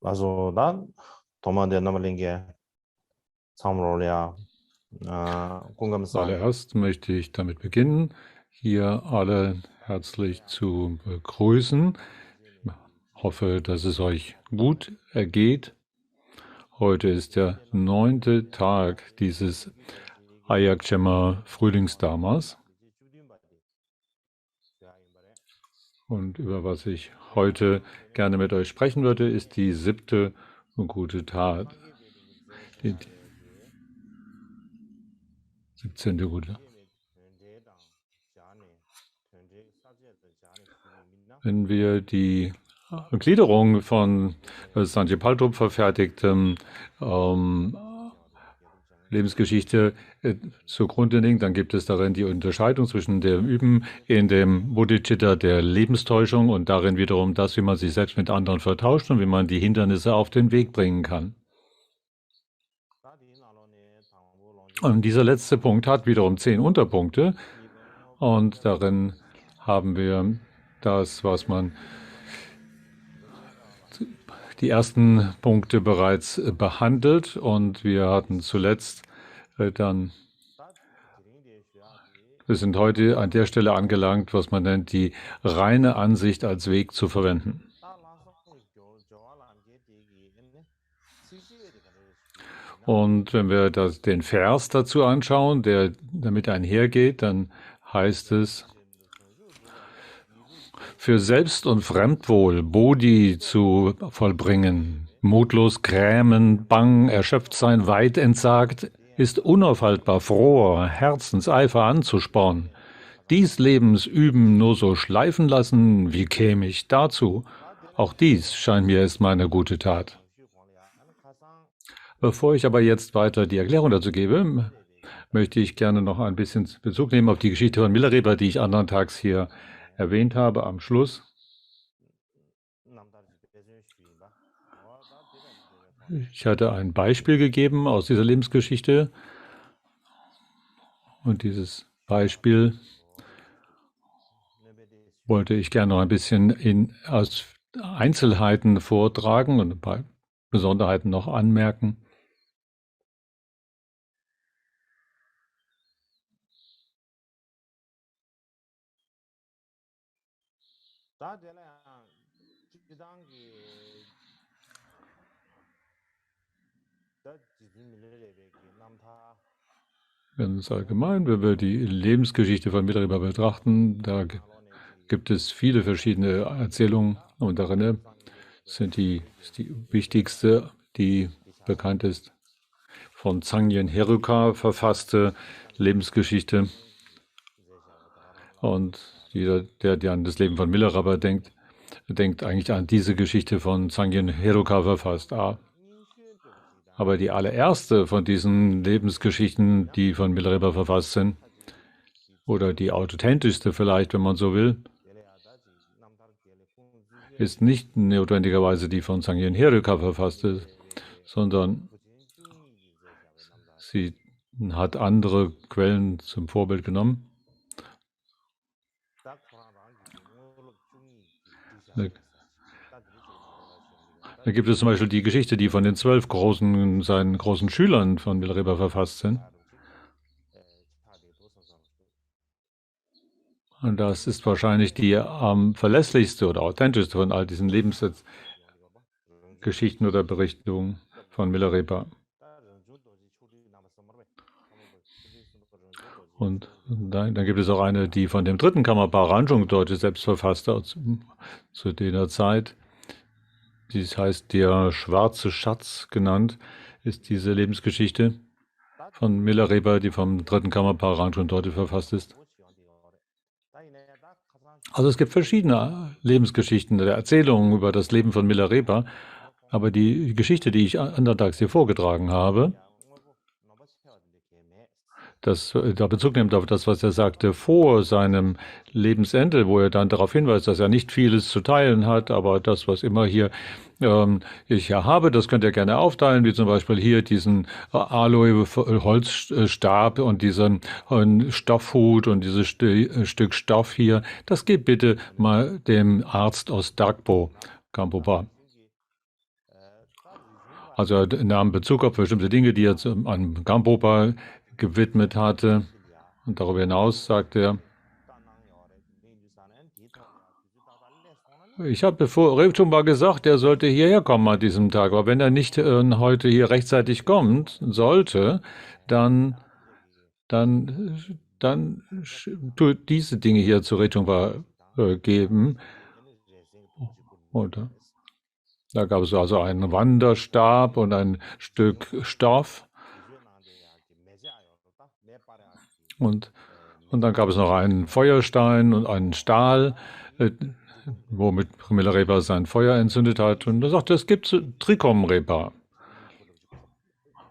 Also dann, Thomas der Namalinge, Samrolia, Kungamsan. Zuallererst möchte ich damit beginnen, hier alle herzlich zu begrüßen. Ich hoffe, dass es euch gut ergeht. Heute ist der 9. Tag dieses Ayakchema Frühlingsdamas. Und über was ich heute gerne mit euch sprechen würde, ist die 7. gute Tat. Die 17. gute. Wenn wir die Gliederung von Sanjay Paltrup verfertigtem Lebensgeschichte zugrunde legen, dann gibt es darin die Unterscheidung zwischen dem Üben in dem Bodhicitta der Lebenstäuschung und darin wiederum das, wie man sich selbst mit anderen vertauscht und wie man die Hindernisse auf den Weg bringen kann. Und dieser letzte Punkt hat wiederum 10 Unterpunkte und darin haben wir das, was man die ersten Punkte bereits behandelt und wir hatten zuletzt wir sind heute an der Stelle angelangt, was man nennt, die reine Ansicht als Weg zu verwenden. Und wenn wir den Vers dazu anschauen, der damit einhergeht, dann heißt es, für Selbst- und Fremdwohl Bodhi zu vollbringen, mutlos grämen, bang, erschöpft sein, weit entsagt, ist unaufhaltbar froher Herzenseifer anzuspornen. Dies Lebensüben nur so schleifen lassen, wie käme ich dazu? Auch dies scheint mir ist meine gute Tat. Bevor ich aber jetzt weiter die Erklärung dazu gebe, möchte ich gerne noch ein bisschen Bezug nehmen auf die Geschichte von Milarepa, die ich anderen Tags hier erwähnt habe am Schluss. Ich hatte ein Beispiel gegeben aus dieser Lebensgeschichte und dieses Beispiel wollte ich gerne noch ein bisschen aus Einzelheiten vortragen und ein paar Besonderheiten noch anmerken. Ganz allgemein, wenn wir die Lebensgeschichte von Milarepa betrachten, da gibt es viele verschiedene Erzählungen und darin ist die wichtigste, die bekannt ist, von Zangyen Heruka verfasste Lebensgeschichte. Und jeder, der an das Leben von Milarepa denkt eigentlich an diese Geschichte von Zangyen Heruka verfasst. Aber die allererste von diesen Lebensgeschichten, die von Milarepa verfasst sind, oder die authentischste vielleicht, wenn man so will, ist nicht notwendigerweise die von Zangyen Heruka verfasst ist, sondern sie hat andere Quellen zum Vorbild genommen. Da gibt es zum Beispiel die Geschichte, die von den 12 seinen großen Schülern von Milarepa verfasst sind. Und das ist wahrscheinlich die verlässlichste oder authentischste von all diesen Lebensgeschichten oder Berichtungen von Milarepa. Und dann gibt es auch eine, die von dem dritten Karmapa Ranjung Deutsche selbst verfasst hat, zu der Zeit. Dies heißt der schwarze Schatz genannt, ist diese Lebensgeschichte von Milarepa, die vom dritten Karmapa Ranjung Deutsche verfasst ist. Also es gibt verschiedene Lebensgeschichten oder Erzählungen über das Leben von Milarepa, aber die Geschichte, die ich andertags hier vorgetragen habe, da Bezug nimmt auf das, was er sagte vor seinem Lebensende, wo er dann darauf hinweist, dass er nicht vieles zu teilen hat, aber das, was immer hier ich ja habe, das könnt ihr gerne aufteilen, wie zum Beispiel hier diesen Aloe-Holzstab und diesen Stoffhut und dieses Stück Stoff hier. Das gebt bitte mal dem Arzt aus Dagpo, Gampopa. Also er nahm Bezug auf bestimmte Dinge, die er an Gampopa gewidmet hatte. Und darüber hinaus sagte er, ich habe vor Rebtumba gesagt, er sollte hierher kommen an diesem Tag. Aber wenn er nicht heute hier rechtzeitig kommt, sollte, dann, dann tut diese Dinge hier zu Rebtumba geben. Und da gab es also einen Wanderstab und ein Stück Stoff. Und dann gab es noch einen Feuerstein und einen Stahl, womit Milarepa sein Feuer entzündet hat. Und er sagte, es gibt Trichomrepa.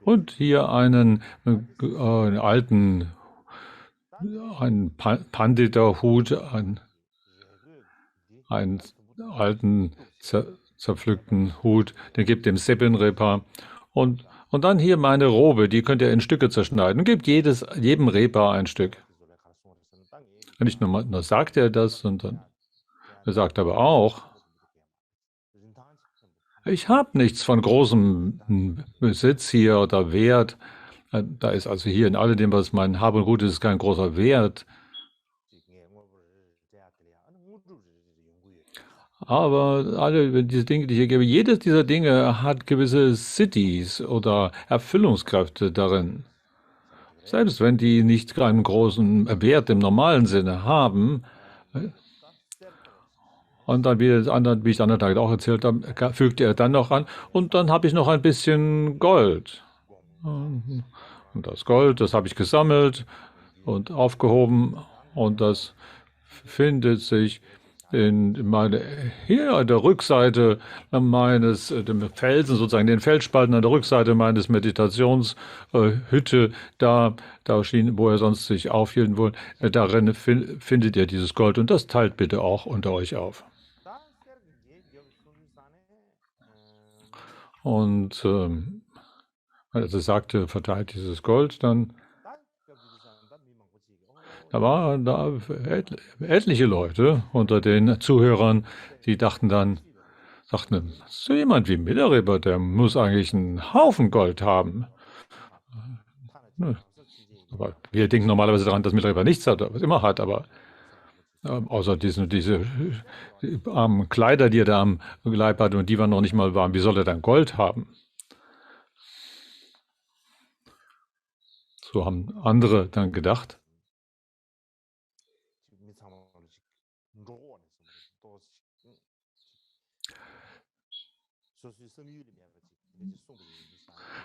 Und hier einen alten, einen Pandita-Hut, einen alten, zerpflückten Hut, den gibt dem Seppin-Repa. Und dann hier meine Robe, die könnt ihr in Stücke zerschneiden. Und gebt jedem Repa ein Stück. Und nicht nur sagt er das, sondern er sagt aber auch, ich habe nichts von großem Besitz hier oder Wert. Da ist also hier in alledem, was mein Hab und Gut ist, kein großer Wert. Aber alle diese Dinge, die ich hier gebe, jedes dieser Dinge hat gewisse Cities oder Erfüllungskräfte darin. Selbst wenn die nicht einen großen Wert im normalen Sinne haben. Und dann, wie ich es anderen Tag auch erzählt habe, fügte er dann noch an, und dann habe ich noch ein bisschen Gold. Und das Gold, das habe ich gesammelt und aufgehoben, und das findet sich hier an der Rückseite meines, dem Felsen, sozusagen den Felsspalten an der Rückseite meines Meditationshütte, wo er sonst sich aufhielten wollte, darin findet ihr dieses Gold, und das teilt bitte auch unter euch auf. Und als er sagte, verteilt dieses Gold, dann da waren da etliche Leute unter den Zuhörern, die sagten, so jemand wie Milarepa, der muss eigentlich einen Haufen Gold haben. Aber wir denken normalerweise daran, dass Milarepa nichts hat, was immer hat, aber außer diese armen Kleider, die er da am Leib hatte, und die waren noch nicht mal warm, wie soll er dann Gold haben? So haben andere dann gedacht.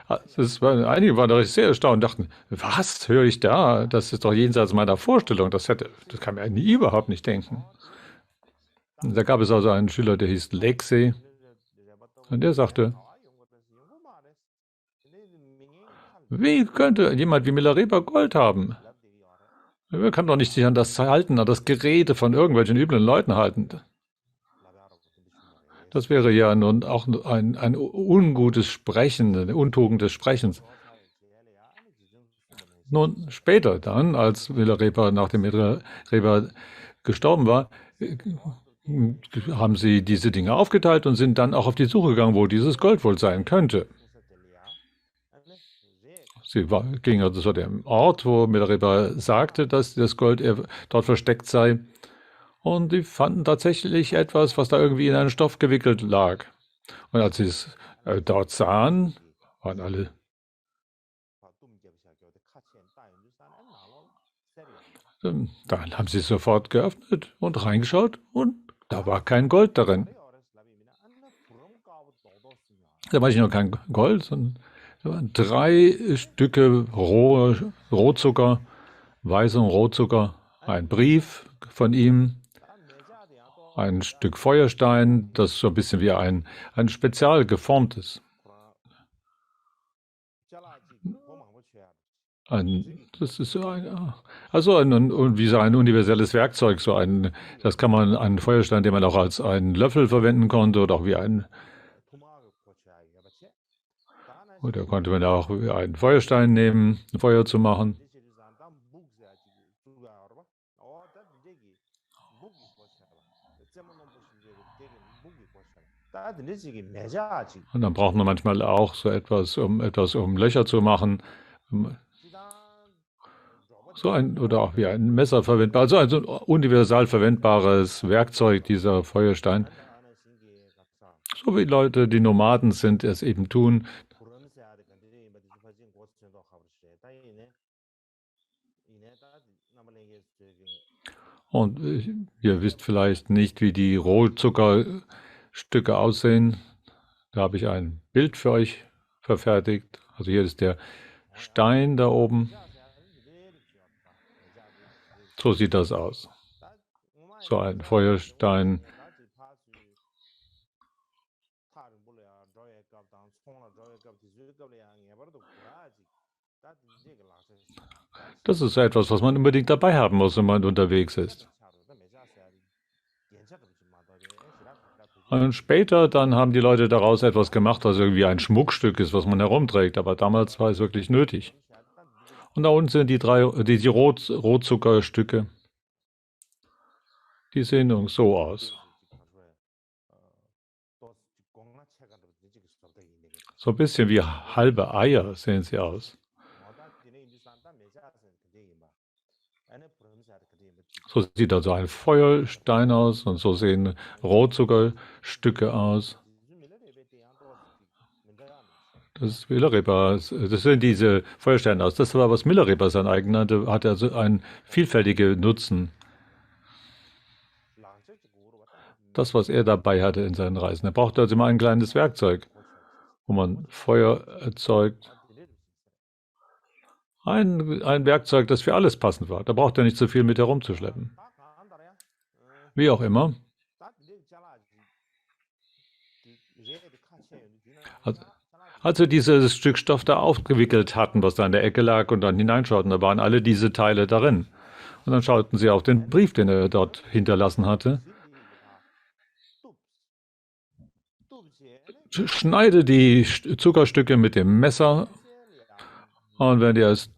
Einige waren da sehr erstaunt und dachten, was höre ich da? Das ist doch jenseits meiner Vorstellung. Das kann mir nie überhaupt nicht denken. Und da gab es also einen Schüler, der hieß Lexi, und der sagte, wie könnte jemand wie Milarepa Gold haben? Man kann doch nicht sich an das halten, an das Gerede von irgendwelchen üblen Leuten halten. Das wäre ja nun auch ein ungutes Sprechen, eine Untugend des Sprechens. Nun, später dann, als Milarepa, nachdem Milarepa gestorben war, haben sie diese Dinge aufgeteilt und sind dann auch auf die Suche gegangen, wo dieses Gold wohl sein könnte. Sie gingen also zu dem Ort, wo Milarepa sagte, dass das Gold dort versteckt sei. Und die fanden tatsächlich etwas, was da irgendwie in einen Stoff gewickelt lag. Und als sie es dort sahen, waren alle. Dann haben sie es sofort geöffnet und reingeschaut, und da war kein Gold darin. Da war nicht nur kein Gold, sondern da waren 3 Stücke Rohzucker, weißem Rohzucker, ein Brief von ihm, ein Stück Feuerstein, das so ein bisschen wie ein spezial geformtes. Das ist so wie so ein universelles Werkzeug, das kann man, einen Feuerstein, den man auch als einen Löffel verwenden konnte, oder auch oder konnte man auch einen Feuerstein nehmen, ein Feuer zu machen. Und dann braucht man manchmal auch so etwas, um Löcher zu machen. So ein, oder auch wie ein Messer verwendbar, also ein universal verwendbares Werkzeug, dieser Feuerstein. So wie Leute, die Nomaden sind, es eben tun. Und ihr wisst vielleicht nicht, wie die Rohzuckerstücke aussehen. Da habe ich ein Bild für euch verfertigt. Also hier ist der Stein da oben. So sieht das aus. So ein Feuerstein. Das ist etwas, was man unbedingt dabei haben muss, wenn man unterwegs ist. Und später dann haben die Leute daraus etwas gemacht, was irgendwie ein Schmuckstück ist, was man herumträgt. Aber damals war es wirklich nötig. Und da unten sind die Rotzuckerstücke. Die sehen so aus. So ein bisschen wie halbe Eier sehen sie aus. So sieht also ein Feuerstein aus und so sehen Rotzuckerstücke aus. Das ist Milarepa, das sind diese Feuersteine aus. Das war, was Milarepa sein eigen nannte, hat also einen vielfältigen Nutzen. Das, was er dabei hatte in seinen Reisen. Er brauchte also immer ein kleines Werkzeug, wo man Feuer erzeugt. Ein Werkzeug, das für alles passend war. Da braucht er nicht so viel mit herumzuschleppen. Wie auch immer. Als wir dieses Stück Stoff da aufgewickelt hatten, was da in der Ecke lag und dann hineinschauten, da waren alle diese Teile darin. Und dann schauten sie auf den Brief, den er dort hinterlassen hatte. Schneide die Zuckerstücke mit dem Messer und wenn ihr es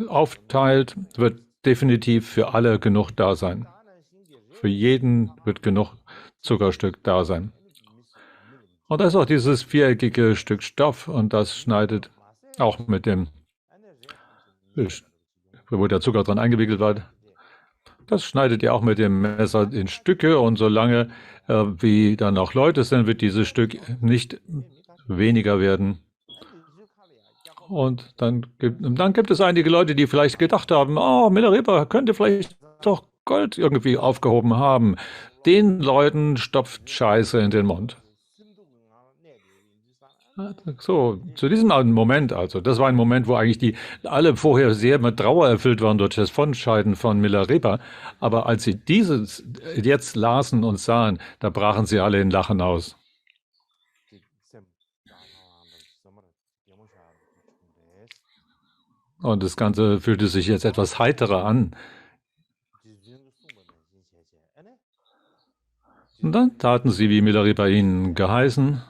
aufteilt, wird definitiv für alle genug da sein. Für jeden wird genug Zuckerstück da sein. Und da ist auch dieses viereckige Stück Stoff und das schneidet auch mit dem, wo der Zucker dran eingewickelt war, das schneidet ihr auch mit dem Messer in Stücke und solange wie dann auch Leute sind, wird dieses Stück nicht weniger werden. Und dann gibt es einige Leute, die vielleicht gedacht haben, oh, Milarepa könnte vielleicht doch Gold irgendwie aufgehoben haben. Den Leuten stopft Scheiße in den Mund. So, zu diesem Moment also, das war ein Moment, wo eigentlich alle vorher sehr mit Trauer erfüllt waren durch das Vonscheiden von Milarepa, aber als sie dieses jetzt lasen und sahen, da brachen sie alle in Lachen aus. Und das Ganze fühlte sich jetzt etwas heiterer an. Und dann taten sie, wie Milarepa ihnen geheißen.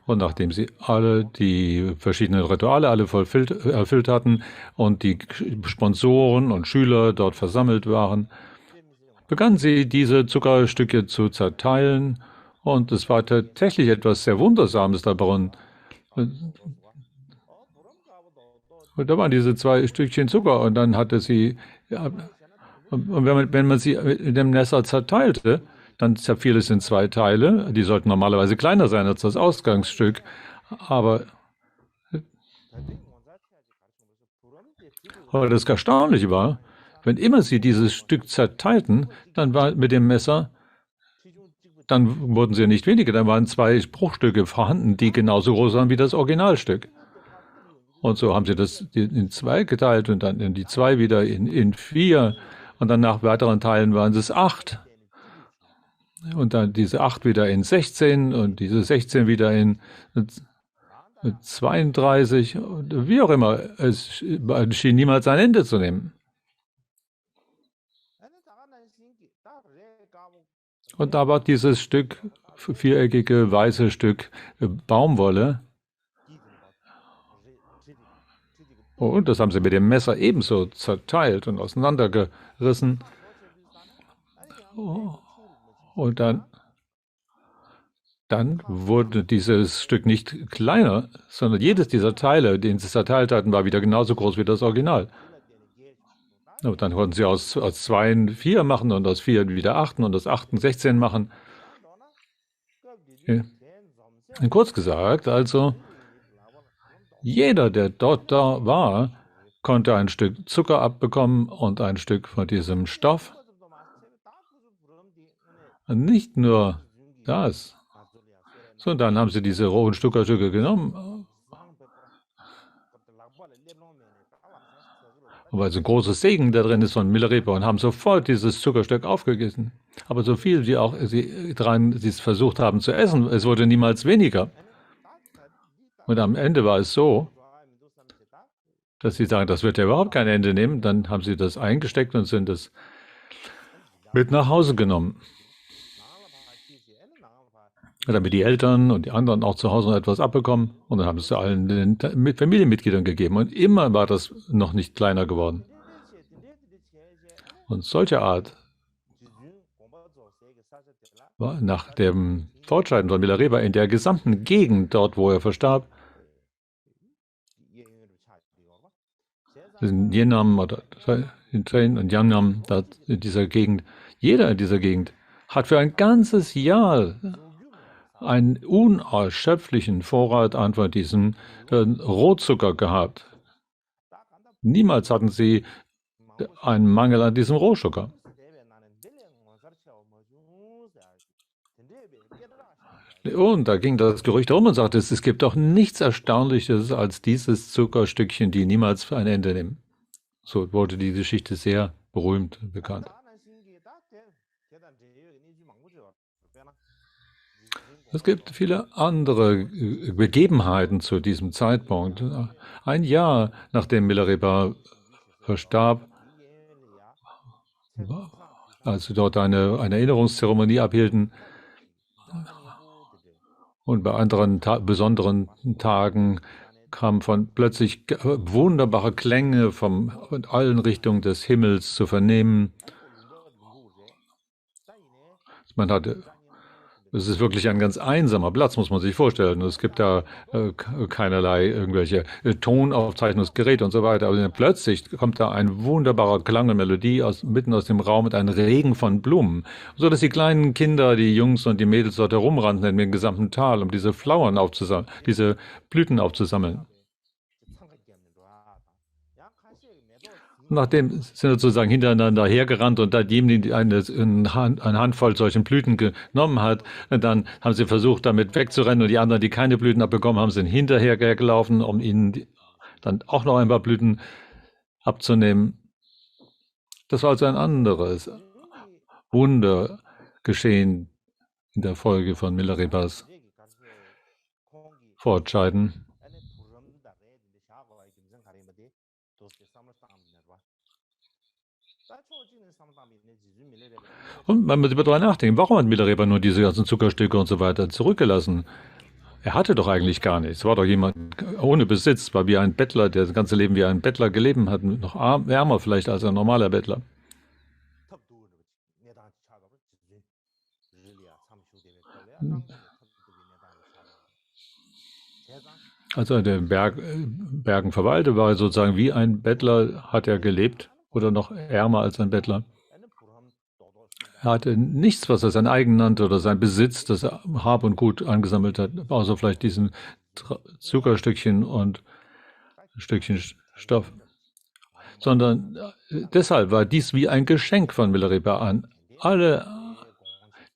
Und nachdem sie alle die verschiedenen Rituale alle erfüllt hatten und die Sponsoren und Schüler dort versammelt waren, begannen sie, diese Zuckerstücke zu zerteilen. Und es war tatsächlich etwas sehr Wundersames darin. Und da waren diese 2 Stückchen Zucker und dann hatte sie, ja, und wenn man sie in dem Messer zerteilte, dann zerfiel es in 2 Teile. Die sollten normalerweise kleiner sein als das Ausgangsstück. Aber das Erstaunliche war, wenn immer sie dieses Stück zerteilten, dann war mit dem Messer, dann wurden sie nicht weniger, dann waren 2 Bruchstücke vorhanden, die genauso groß waren wie das Originalstück. Und so haben sie das in 2 geteilt und dann in die 2 wieder in 4 und dann nach weiteren Teilen waren es 8. Und dann diese 8 wieder in 16 und diese 16 wieder in 32, wie auch immer. Es schien niemals ein Ende zu nehmen. Und da war dieses Stück, viereckige, weiße Stück Baumwolle. Und das haben sie mit dem Messer ebenso zerteilt und auseinandergerissen. Und dann wurde dieses Stück nicht kleiner, sondern jedes dieser Teile, den sie zerteilt hatten, war wieder genauso groß wie das Original. Und dann konnten sie aus 2 4 machen und aus 4 wieder 8 und aus 8 16 machen. Und kurz gesagt, also jeder, der dort da war, konnte ein Stück Zucker abbekommen und ein Stück von diesem Stoff. Und nicht nur das, sondern dann haben sie diese rohen Zuckerstücke genommen, weil so ein großes Segen da drin ist von Milarepa, und haben sofort dieses Zuckerstück aufgegessen. Aber so viel wie auch sie es versucht haben zu essen, es wurde niemals weniger. Und am Ende war es so, dass sie sagen, das wird ja überhaupt kein Ende nehmen. Dann haben sie das eingesteckt und sind es mit nach Hause genommen. Damit die Eltern und die anderen auch zu Hause noch etwas abbekommen. Und dann haben sie es allen den Familienmitgliedern gegeben. Und immer war das noch nicht kleiner geworden. Und solche Art war nach dem Fortschreiten von Milarepa in der gesamten Gegend, dort wo er verstarb, in Yenam oder in Train und Yangnam, in dieser Gegend, jeder in dieser Gegend hat für ein ganzes Jahr einen unerschöpflichen Vorrat an von diesem Rohzucker gehabt. Niemals hatten sie einen Mangel an diesem Rohzucker. Und da ging das Gerücht herum und sagte, es gibt doch nichts Erstaunliches als dieses Zuckerstückchen, die niemals ein Ende nehmen. So wurde die Geschichte sehr berühmt und bekannt. Es gibt viele andere Begebenheiten zu diesem Zeitpunkt. Ein Jahr nachdem Milarepa verstarb, als sie dort eine Erinnerungszeremonie abhielten, und bei anderen besonderen Tagen kamen plötzlich wunderbare Klänge von allen Richtungen des Himmels zu vernehmen. Es ist wirklich ein ganz einsamer Platz, muss man sich vorstellen. Es gibt da keinerlei irgendwelche Tonaufzeichnungsgeräte und so weiter. Aber plötzlich kommt da ein wunderbarer Klang und Melodie mitten aus dem Raum mit einem Regen von Blumen, so dass die kleinen Kinder, die Jungs und die Mädels dort herumrannten in dem gesamten Tal, um diese diese Blüten aufzusammeln. Nachdem sind sie sozusagen hintereinander hergerannt, und da jedem eine Handvoll solchen Blüten genommen hat, dann haben sie versucht, damit wegzurennen, und die anderen, die keine Blüten abbekommen haben, sind hinterher gelaufen, um ihnen dann auch noch ein paar Blüten abzunehmen. Das war also ein anderes Wunder geschehen in der Folge von Milarepas Fortscheiden. Und man muss darüber nachdenken, warum hat Milarepa nur diese ganzen Zuckerstücke und so weiter zurückgelassen? Er hatte doch eigentlich gar nichts. War doch jemand ohne Besitz, war wie ein Bettler, der das ganze Leben wie ein Bettler gelebt hat, noch ärmer vielleicht als ein normaler Bettler. Als er in den Bergen verweilte, war er sozusagen wie ein Bettler, hat er gelebt, oder noch ärmer als ein Bettler. Er hatte nichts, was er sein eigen nannte oder sein Besitz, das er Hab und Gut angesammelt hat, außer vielleicht diesen Zuckerstückchen und ein Stückchen Stoff. Sondern deshalb war dies wie ein Geschenk von Milarepa an alle,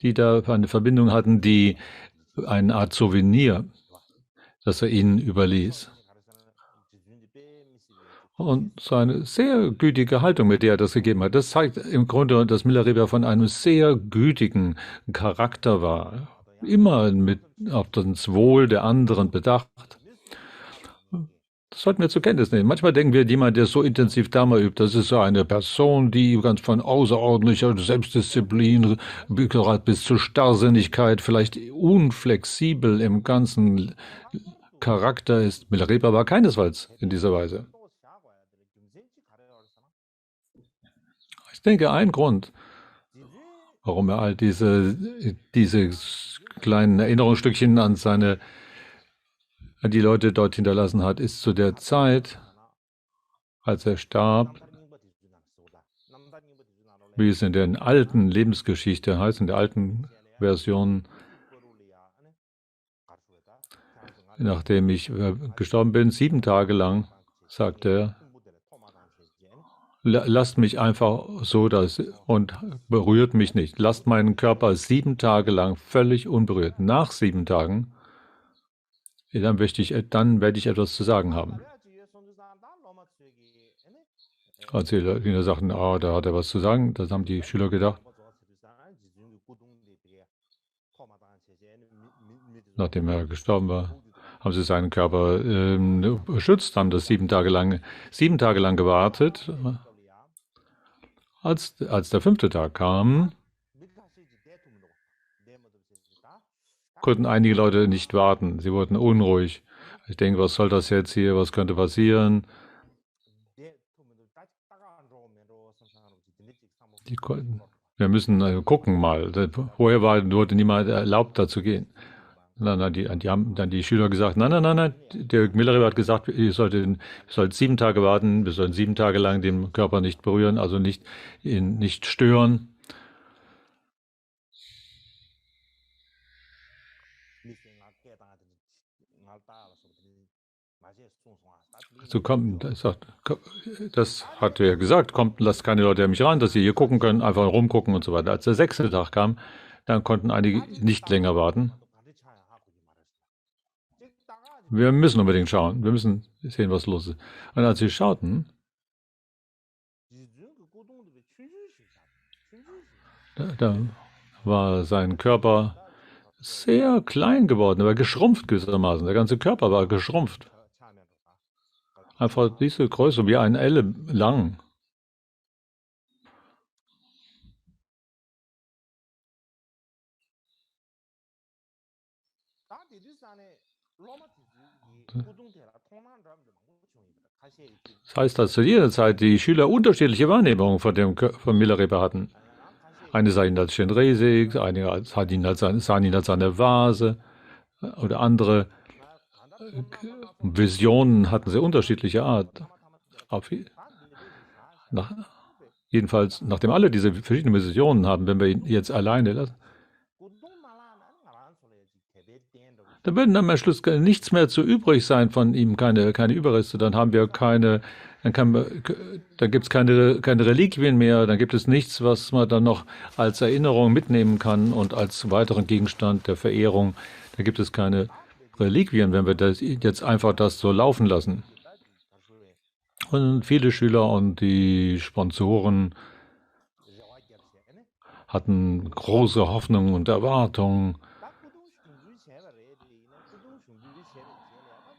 die da eine Verbindung hatten, die eine Art Souvenir, das er ihnen überließ. Und seine sehr gütige Haltung, mit der er das gegeben hat, das zeigt im Grunde, dass Milarepa von einem sehr gütigen Charakter war. Immer auf das Wohl der anderen bedacht. Das sollten wir zur Kenntnis nehmen. Manchmal denken wir, jemand, der so intensiv Dharma übt, das ist so eine Person, die ganz von außerordentlicher Selbstdisziplin bis zur Starrsinnigkeit, vielleicht unflexibel im ganzen Charakter ist. Milarepa war keinesfalls in dieser Weise. Ich denke, ein Grund, warum er all diese kleinen Erinnerungsstückchen an die Leute dort hinterlassen hat, ist zu der Zeit, als er starb, wie es in der alten Lebensgeschichte heißt, in der alten Version, nachdem ich gestorben bin, 7 Tage lang, sagte er, lasst mich einfach so und berührt mich nicht. Lasst meinen Körper 7 Tage lang völlig unberührt. Nach 7 Tagen, dann werde ich etwas zu sagen haben. Als die Kinder sagten, da hat er was zu sagen, das haben die Schüler gedacht. Nachdem er gestorben war, haben sie seinen Körper beschützt, haben das 7 Tage lang gewartet. Als der 5. Tag kam, konnten einige Leute nicht warten. Sie wurden unruhig. Ich denke, was soll das jetzt hier? Was könnte passieren? Wir müssen gucken mal. Vorher wurde niemand erlaubt, da zu gehen. Dann haben die Schüler gesagt, nein. Der Millereber hat gesagt, ihr sollt 7 Tage warten, wir sollen 7 Tage lang den Körper nicht berühren, also nicht stören. So das hat er gesagt, kommt, lasst keine Leute an mich ran, dass sie hier gucken können, einfach rumgucken und so weiter. Als der 6. Tag kam, dann konnten einige nicht länger warten. Wir müssen unbedingt schauen, wir müssen sehen, was los ist. Und als sie schauten, da war sein Körper sehr klein geworden, er war geschrumpft gewissermaßen. Der ganze Körper war geschrumpft. Einfach diese Größe, wie ein Elle lang. Das heißt, dass zu jeder Zeit die Schüler unterschiedliche Wahrnehmungen von Milarepa hatten. Eine sah ihn als Shenresig, einige sahen ihn als eine Vase oder andere Visionen hatten sehr unterschiedliche Art. Jedenfalls, nachdem alle diese verschiedenen Visionen haben, wenn wir ihn jetzt alleine lassen, dann würden am Schluss nichts mehr zu übrig sein von ihm, keine Überreste, dann haben wir dann gibt es keine Reliquien mehr, dann gibt es nichts, was man dann noch als Erinnerung mitnehmen kann und als weiteren Gegenstand der Verehrung. Da gibt es keine Reliquien, wenn wir jetzt einfach das so laufen lassen. Und viele Schüler und die Sponsoren hatten große Hoffnungen und Erwartungen.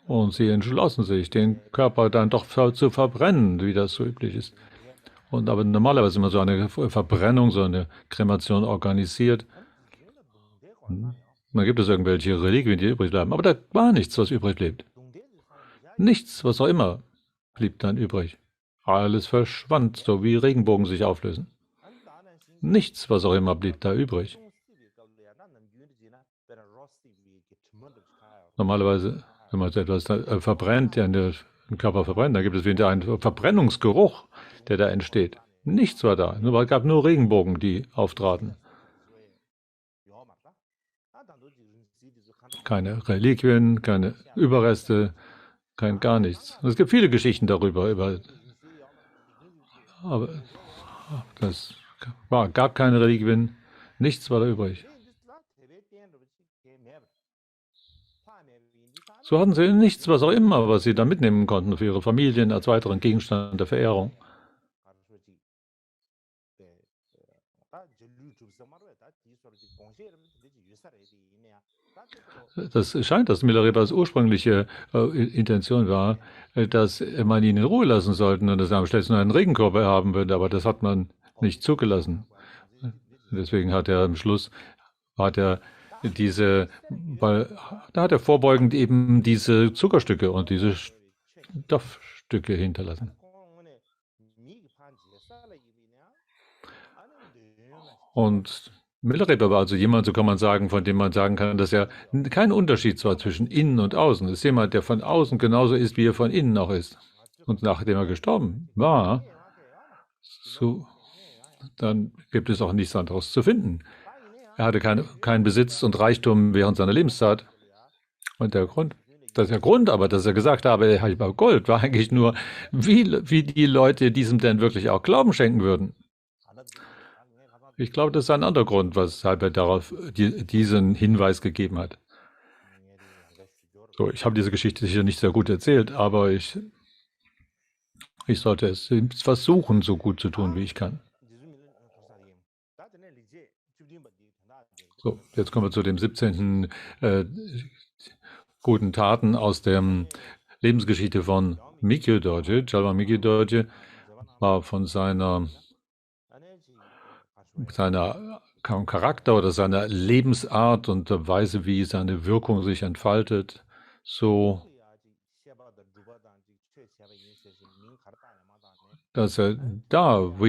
Und sie entschlossen sich, den Körper dann doch zu verbrennen, wie das so üblich ist. Aber normalerweise immer so eine Verbrennung, so eine Kremation organisiert. Dann gibt es irgendwelche Reliquien, die übrig bleiben. Aber da war nichts, was übrig blieb. Nichts, was auch immer, blieb dann übrig. Alles verschwand, so wie Regenbogen sich auflösen. Nichts, was auch immer, blieb da übrig. Normalerweise, wenn man etwas verbrennt, den Körper verbrennt, dann gibt es wieder einen Verbrennungsgeruch, der da entsteht. Nichts war da. Es gab nur Regenbogen, die auftraten. Keine Reliquien, keine Überreste, gar nichts. Und es gibt viele Geschichten darüber. Aber das gab keine Reliquien, nichts war da übrig. So hatten sie nichts, was auch immer, was sie da mitnehmen konnten für ihre Familien als weiteren Gegenstand der Verehrung. Das scheint, dass Milarepas ursprüngliche Intention war, dass man ihn in Ruhe lassen sollte und dass er am schnellsten einen Regenkörper haben würde, aber das hat man nicht zugelassen. Deswegen hat er am Schluss, da hat er vorbeugend eben diese Zuckerstücke und diese Stoffstücke hinterlassen. Und Milarepa war also jemand, so kann man sagen, von dem man sagen kann, dass er kein Unterschied zwar zwischen innen und außen ist. Jemand, der von außen genauso ist, wie er von innen auch ist. Und nachdem er gestorben war, so, dann gibt es auch nichts anderes zu finden. Er hatte keinen Besitz und Reichtum während seiner Lebenszeit. Und der Grund aber, dass er gesagt habe, er habe Gold, war eigentlich nur, wie die Leute diesem denn wirklich auch Glauben schenken würden. Ich glaube, das ist ein anderer Grund, weshalb er darauf diesen Hinweis gegeben hat. So, ich habe diese Geschichte sicher nicht sehr gut erzählt, aber ich sollte es versuchen, so gut zu tun, wie ich kann. So, jetzt kommen wir zu dem 17. Guten Taten aus der Lebensgeschichte von Mikio Dorje. Jalwa Mikio Dorje war von seiner Charakter oder seiner Lebensart und der Weise, wie seine Wirkung sich entfaltet, so dass er da, wo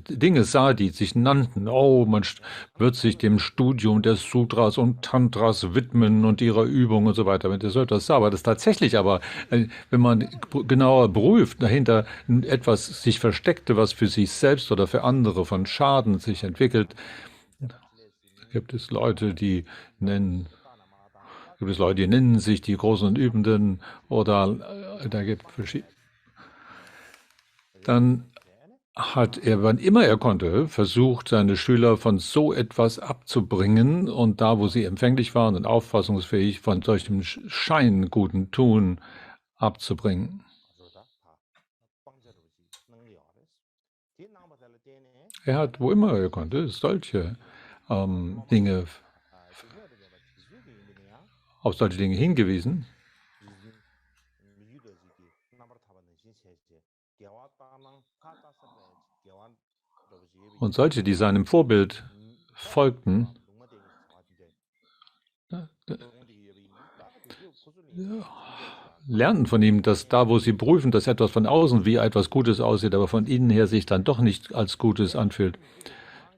Dinge sah, die sich nannten, oh, man wird sich dem Studium der Sutras und Tantras widmen und ihrer Übung und so weiter, wenn er so etwas sah. Aber das tatsächlich aber, wenn man genauer prüft, dahinter etwas sich versteckte, was für sich selbst oder für andere von Schaden sich entwickelt, gibt es Leute, die nennen sich die Großen und Übenden oder da gibt es dann hat er, wann immer er konnte, versucht, seine Schüler von so etwas abzubringen und da, wo sie empfänglich waren und auffassungsfähig, von solchem scheinguten Tun abzubringen. Er hat, wo immer er konnte, solche Dinge, auf solche Dinge hingewiesen. Und solche, die seinem Vorbild folgten, lernten von ihm, dass da, wo sie prüfen, dass etwas von außen wie etwas Gutes aussieht, aber von innen her sich dann doch nicht als Gutes anfühlt,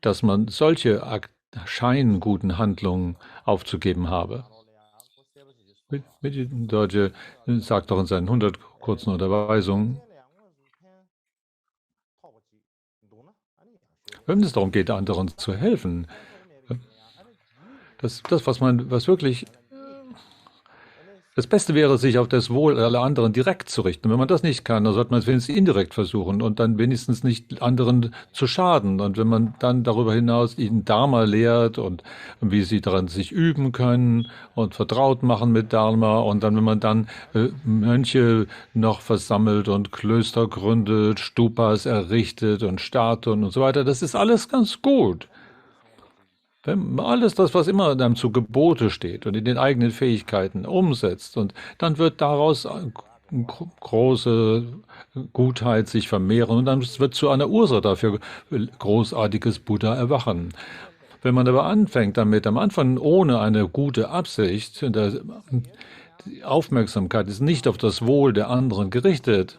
dass man solche scheinguten Handlungen aufzugeben habe. Dorje sagt doch in seinen 100 kurzen Unterweisungen, wenn es darum geht, anderen zu helfen, das Beste wäre, sich auf das Wohl aller anderen direkt zu richten. Wenn man das nicht kann, dann sollte man es wenigstens indirekt versuchen und dann wenigstens nicht anderen zu schaden. Und wenn man dann darüber hinaus ihnen Dharma lehrt und wie sie daran sich üben können und vertraut machen mit Dharma und dann, wenn man dann Mönche noch versammelt und Klöster gründet, Stupas errichtet und Statuen und so weiter, das ist alles ganz gut. Wenn alles das, was immer einem zu Gebote steht und in den eigenen Fähigkeiten umsetzt, und dann wird daraus große Gutheit sich vermehren und dann wird zu einer Ursache dafür großartiges Buddha-Erwachen. Wenn man aber anfängt damit, am Anfang ohne eine gute Absicht, die Aufmerksamkeit ist nicht auf das Wohl der anderen gerichtet,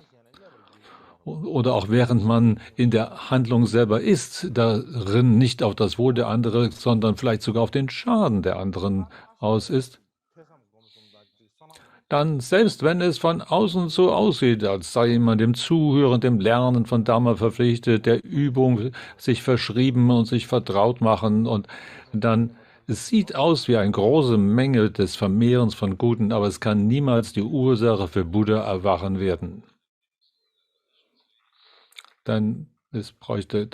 oder auch während man in der Handlung selber ist, darin nicht auf das Wohl der anderen, sondern vielleicht sogar auf den Schaden der anderen aus ist, dann, selbst wenn es von außen so aussieht, als sei man dem Zuhören, dem Lernen von Dharma verpflichtet, der Übung sich verschrieben und sich vertraut machen, und dann, es sieht aus wie eine große Menge des Vermehrens von Guten, aber es kann niemals die Ursache für Buddha-Erwachen werden. Dann es bräuchte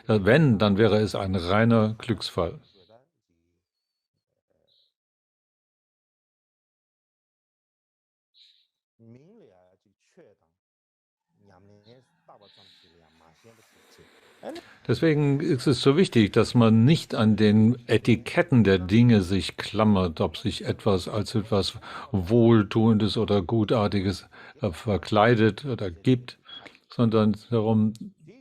wenn, dann wäre es ein reiner Glücksfall. Deswegen ist es so wichtig, dass man nicht an den Etiketten der Dinge sich klammert, ob sich etwas als etwas Wohltuendes oder Gutartiges verkleidet oder gibt, sondern darum,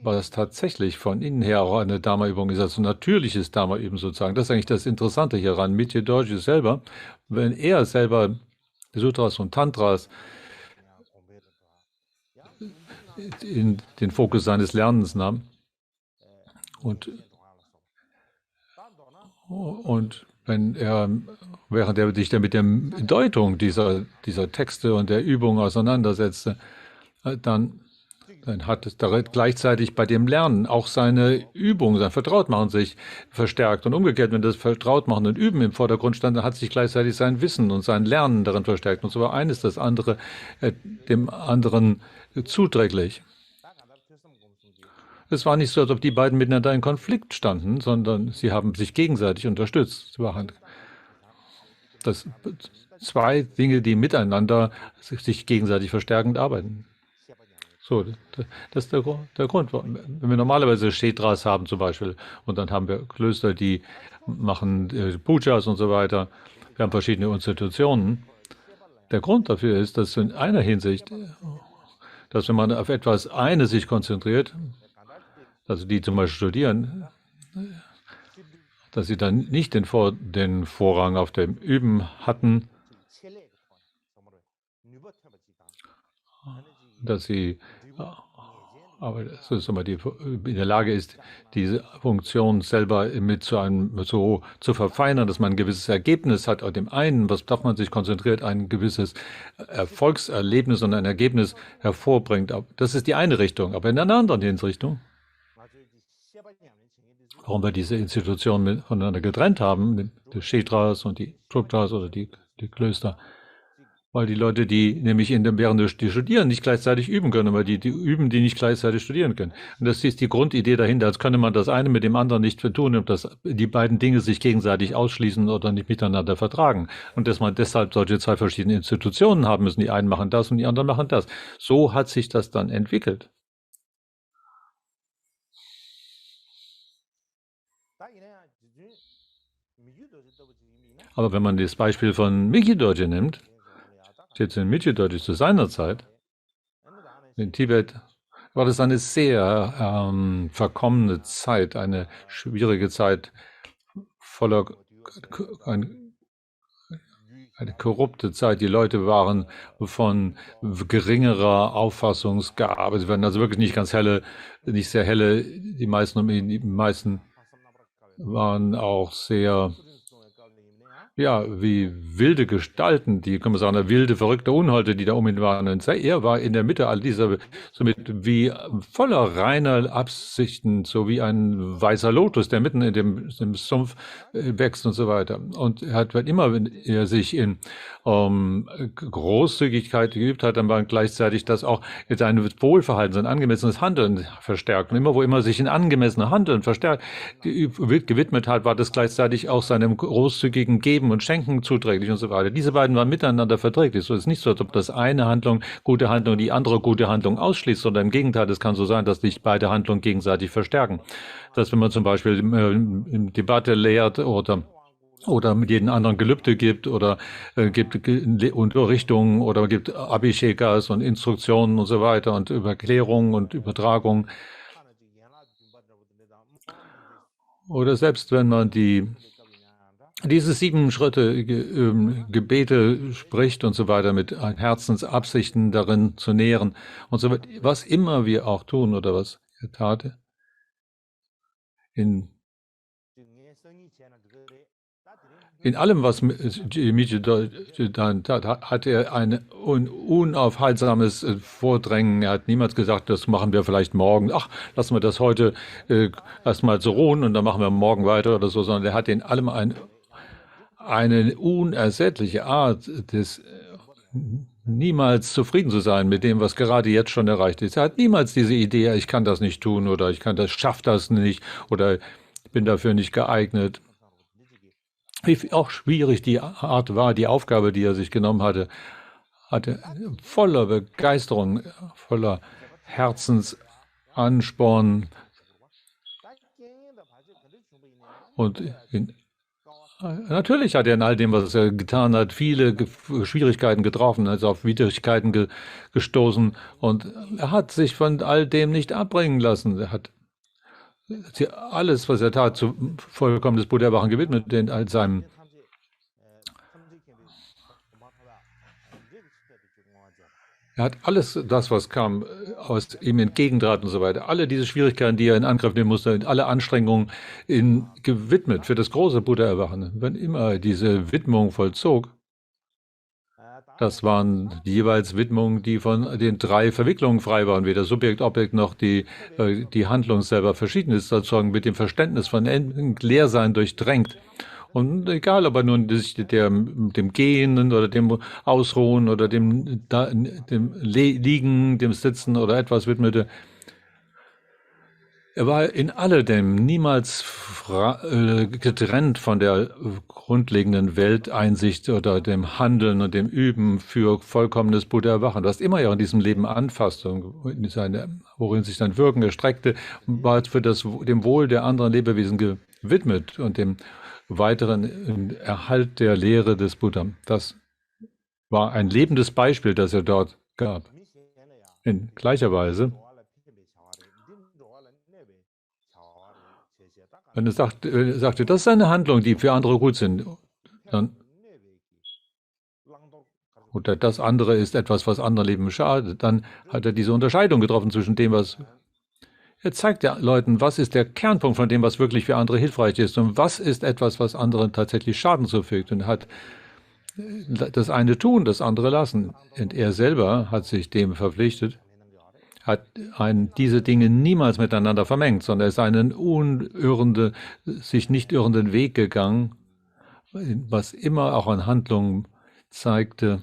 was tatsächlich von innen her auch eine Dharma-Übung ist, also natürliches Dharma-Üben sozusagen. Das ist eigentlich das Interessante hieran. Mitje Dorje selber, wenn er selber Sutras und Tantras in den Fokus seines Lernens nahm und Und während er sich dann mit der Deutung dieser Texte und der Übung auseinandersetzte, dann hat es gleichzeitig bei dem Lernen auch seine Übung, sein Vertrautmachen sich verstärkt. Und umgekehrt, wenn das Vertrautmachen und Üben im Vordergrund stand, dann hat sich gleichzeitig sein Wissen und sein Lernen darin verstärkt. Und so war eines das andere dem anderen zuträglich. Es war nicht so, als ob die beiden miteinander in Konflikt standen, sondern sie haben sich gegenseitig unterstützt. Das zwei Dinge, die miteinander sich gegenseitig verstärkend arbeiten. So, das ist der Grund. Wenn wir normalerweise Kshetras haben zum Beispiel und dann haben wir Klöster, die machen Pujas und so weiter. Wir haben verschiedene Institutionen. Der Grund dafür ist, dass in einer Hinsicht, dass wenn man auf etwas eine sich konzentriert, also die zum Beispiel studieren, dass sie dann nicht den Vorrang auf dem Üben hatten, dass sie aber das ist immer in der Lage ist, diese Funktion selber so zu verfeinern, dass man ein gewisses Ergebnis hat. Auf dem einen, was darf man sich konzentriert, ein gewisses Erfolgserlebnis und ein Ergebnis hervorbringt. Das ist die eine Richtung. Aber in einer anderen Hinrichtung, warum wir diese Institutionen voneinander getrennt haben, die Kshetras und die Truptas oder die Klöster, weil die Leute, die nämlich während die studieren, nicht gleichzeitig üben können, weil die üben, die nicht gleichzeitig studieren können. Und das ist die Grundidee dahinter, als könne man das eine mit dem anderen nicht vertun und dass die beiden Dinge sich gegenseitig ausschließen oder nicht miteinander vertragen. Und dass man deshalb solche zwei verschiedene Institutionen haben müssen. Die einen machen das und die anderen machen das. So hat sich das dann entwickelt. Aber wenn man das Beispiel von Mikidoji nimmt, jetzt in Mikidoji zu seiner Zeit, in Tibet, war das eine sehr verkommene Zeit, eine schwierige Zeit, eine korrupte Zeit. Die Leute waren von geringerer Auffassungsgabe. Sie waren also wirklich nicht ganz helle, nicht sehr helle. Die meisten waren auch sehr, ja, wie wilde Gestalten, die, kann man sagen, wilde, verrückte Unholte, die da um ihn waren. Und er war in der Mitte all dieser, somit wie voller reiner Absichten, so wie ein weißer Lotus, der mitten in dem Sumpf wächst und so weiter. Und er hat, immer, wenn er sich in Großzügigkeit geübt hat, dann war gleichzeitig das auch sein Wohlverhalten, sein angemessenes Handeln verstärkt. Und immer, wo immer sich ein angemessener Handeln verstärkt, gewidmet hat, war das gleichzeitig auch seinem großzügigen Geben und Schenken zuträglich und so weiter. Diese beiden waren miteinander verträglich. So ist nicht so, als ob das eine Handlung, gute Handlung, die andere gute Handlung ausschließt, sondern im Gegenteil, es kann so sein, dass sich beide Handlungen gegenseitig verstärken. Dass wenn man zum Beispiel in Debatte lehrt oder mit jedem anderen Gelübde gibt oder gibt Unterrichtungen oder gibt Abhishekas und Instruktionen und so weiter und Überklärungen und Übertragungen. Oder selbst wenn man diese 7 Schritte Gebete spricht und so weiter mit Herzensabsichten darin zu nähren und so weiter, was immer wir auch tun oder was er tat, in allem, was Michi dann tat, hat er ein unaufhaltsames Vordrängen. Er hat niemals gesagt, das machen wir vielleicht morgen. Ach, lassen wir das heute erstmal so ruhen und dann machen wir morgen weiter oder so, sondern er hat in allem eine unersättliche Art des niemals zufrieden zu sein mit dem, was gerade jetzt schon erreicht ist. Er hat niemals diese Idee, ich kann das nicht tun oder schaffe das nicht oder bin dafür nicht geeignet. Wie auch schwierig die Art war, die Aufgabe, die er sich genommen hatte voller Begeisterung, voller Herzensansporn und natürlich hat er in all dem, was er getan hat, viele Schwierigkeiten getroffen, also auf Widrigkeiten gestoßen und er hat sich von all dem nicht abbringen lassen. Er hat alles, was er tat, zu vollkommenes Buddha-Erwachen gewidmet, in all seinem Er hat alles das, was kam, aus ihm entgegentrat und so weiter, alle diese Schwierigkeiten, die er in Angriff nehmen musste, alle Anstrengungen gewidmet für das große Buddha-Erwachen. Wenn immer er diese Widmung vollzog, das waren jeweils Widmungen, die von den 3 Verwicklungen frei waren, weder Subjekt, Objekt noch die Handlung selber verschieden ist, sozusagen mit dem Verständnis von Leersein durchdrängt. Und egal, ob er nun sich dem Gehen oder dem Ausruhen oder dem Liegen, dem Sitzen oder etwas widmete, er war in alledem niemals getrennt von der grundlegenden Welteinsicht oder dem Handeln und dem Üben für vollkommenes Buddha-Erwachen, was immer er in diesem Leben anfasste und worin sich sein Wirken erstreckte, war für dem Wohl der anderen Lebewesen gewidmet und dem weiteren Erhalt der Lehre des Buddha. Das war ein lebendes Beispiel, das er dort gab. In gleicher Weise, wenn er sagte, das ist eine Handlung, die für andere gut sind, dann, oder das andere ist etwas, was anderen Leben schadet, dann hat er diese Unterscheidung getroffen zwischen dem, was er zeigt den Leuten, was ist der Kernpunkt von dem, was wirklich für andere hilfreich ist und was ist etwas, was anderen tatsächlich Schaden zufügt, und hat das eine tun, das andere lassen. Und er selber hat sich dem verpflichtet, hat diese Dinge niemals miteinander vermengt, sondern er ist einen sich nicht irrenden Weg gegangen, was immer auch an Handlungen zeigte,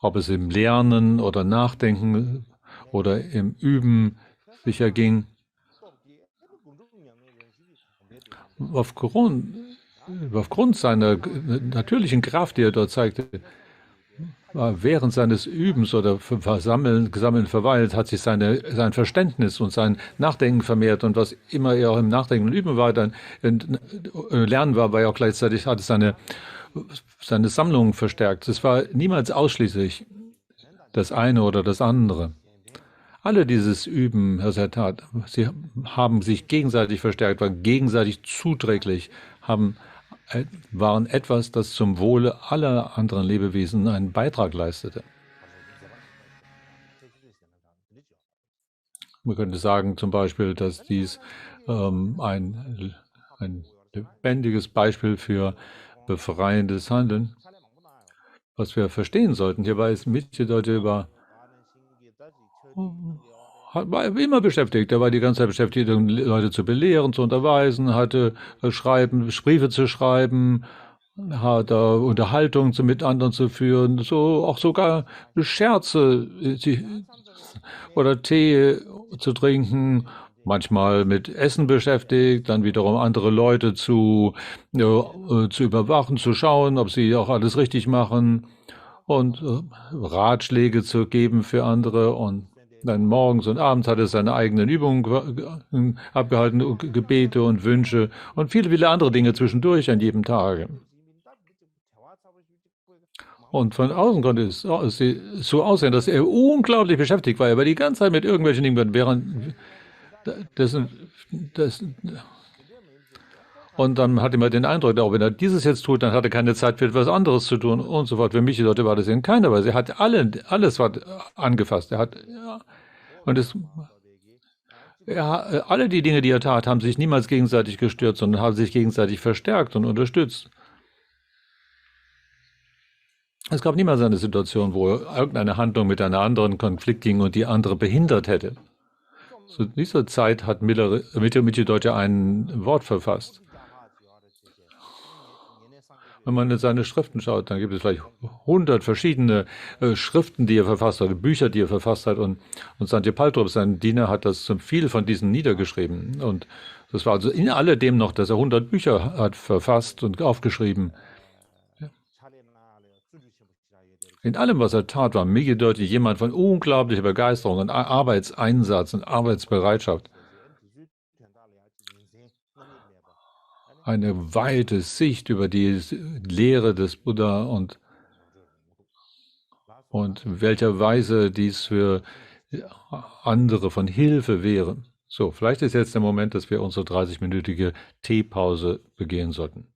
ob es im Lernen oder Nachdenken oder im Üben sich erging. Aufgrund seiner natürlichen Kraft, die er dort zeigte, war während seines Übens oder gesammelten Verweils, hat sich sein Verständnis und sein Nachdenken vermehrt, und was immer er auch im Nachdenken und Üben war, dann Lernen war er auch gleichzeitig, hat es seine Sammlung verstärkt. Es war niemals ausschließlich das eine oder das andere. Alle dieses Üben, was er tat, sie haben sich gegenseitig verstärkt, waren gegenseitig zuträglich, waren etwas, das zum Wohle aller anderen Lebewesen einen Beitrag leistete. Man könnte sagen zum Beispiel, dass dies ein lebendiges Beispiel für befreiendes Handeln, was wir verstehen sollten. Hierbei ist Michi-Deutsche war immer beschäftigt. Er war die ganze Zeit beschäftigt, Leute zu belehren, zu unterweisen, hatte Briefe zu schreiben, hat Unterhaltungen mit anderen zu führen, auch sogar Scherze oder Tee zu trinken, manchmal mit Essen beschäftigt, dann wiederum andere Leute zu überwachen, zu schauen, ob sie auch alles richtig machen und Ratschläge zu geben für andere. Und dann morgens und abends hat er seine eigenen Übungen abgehalten, Gebete und Wünsche und viele, viele andere Dinge zwischendurch an jedem Tag. Und von außen konnte es so aussehen, dass er unglaublich beschäftigt war. Er war die ganze Zeit mit irgendwelchen Dingen, während und dann hatte man den Eindruck, auch wenn er dieses jetzt tut, dann hat er keine Zeit für etwas anderes zu tun und so fort. Für mich dort war das in keiner Weise. Er hat alles war angefasst. Alle die Dinge, die er tat, haben sich niemals gegenseitig gestört, sondern haben sich gegenseitig verstärkt und unterstützt. Es gab niemals eine Situation, wo irgendeine Handlung mit einer anderen Konflikt ging und die andere behindert hätte. Zu dieser Zeit hat Michi-Deutsche ein Wort verfasst. Wenn man in seine Schriften schaut, dann gibt es vielleicht 100 verschiedene Schriften, die er verfasst hat, Bücher, die er verfasst hat. Und Sanjay Paltrop, sein Diener, hat das zum viel von diesen niedergeschrieben. Und das war also in alledem noch, dass er 100 Bücher hat verfasst und aufgeschrieben. In allem, was er tat, war Michi-Deutsche jemand von unglaublicher Begeisterung und Arbeitseinsatz und Arbeitsbereitschaft. Eine weite Sicht über die Lehre des Buddha und in welcher Weise dies für andere von Hilfe wäre. So, vielleicht ist jetzt der Moment, dass wir unsere 30-minütige Teepause begehen sollten.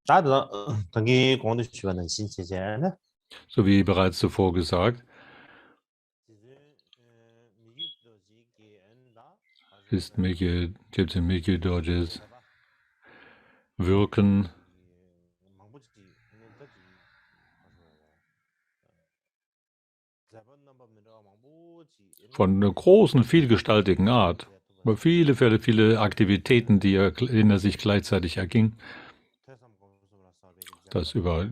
따뜻한 단기 공원의 주변은 신체제는 So wie bereits zuvor gesagt, ist gibt es in Mikudodges Wirken von einer großen, vielgestaltigen Art. Über viele Aktivitäten, denen er sich gleichzeitig erging. Das über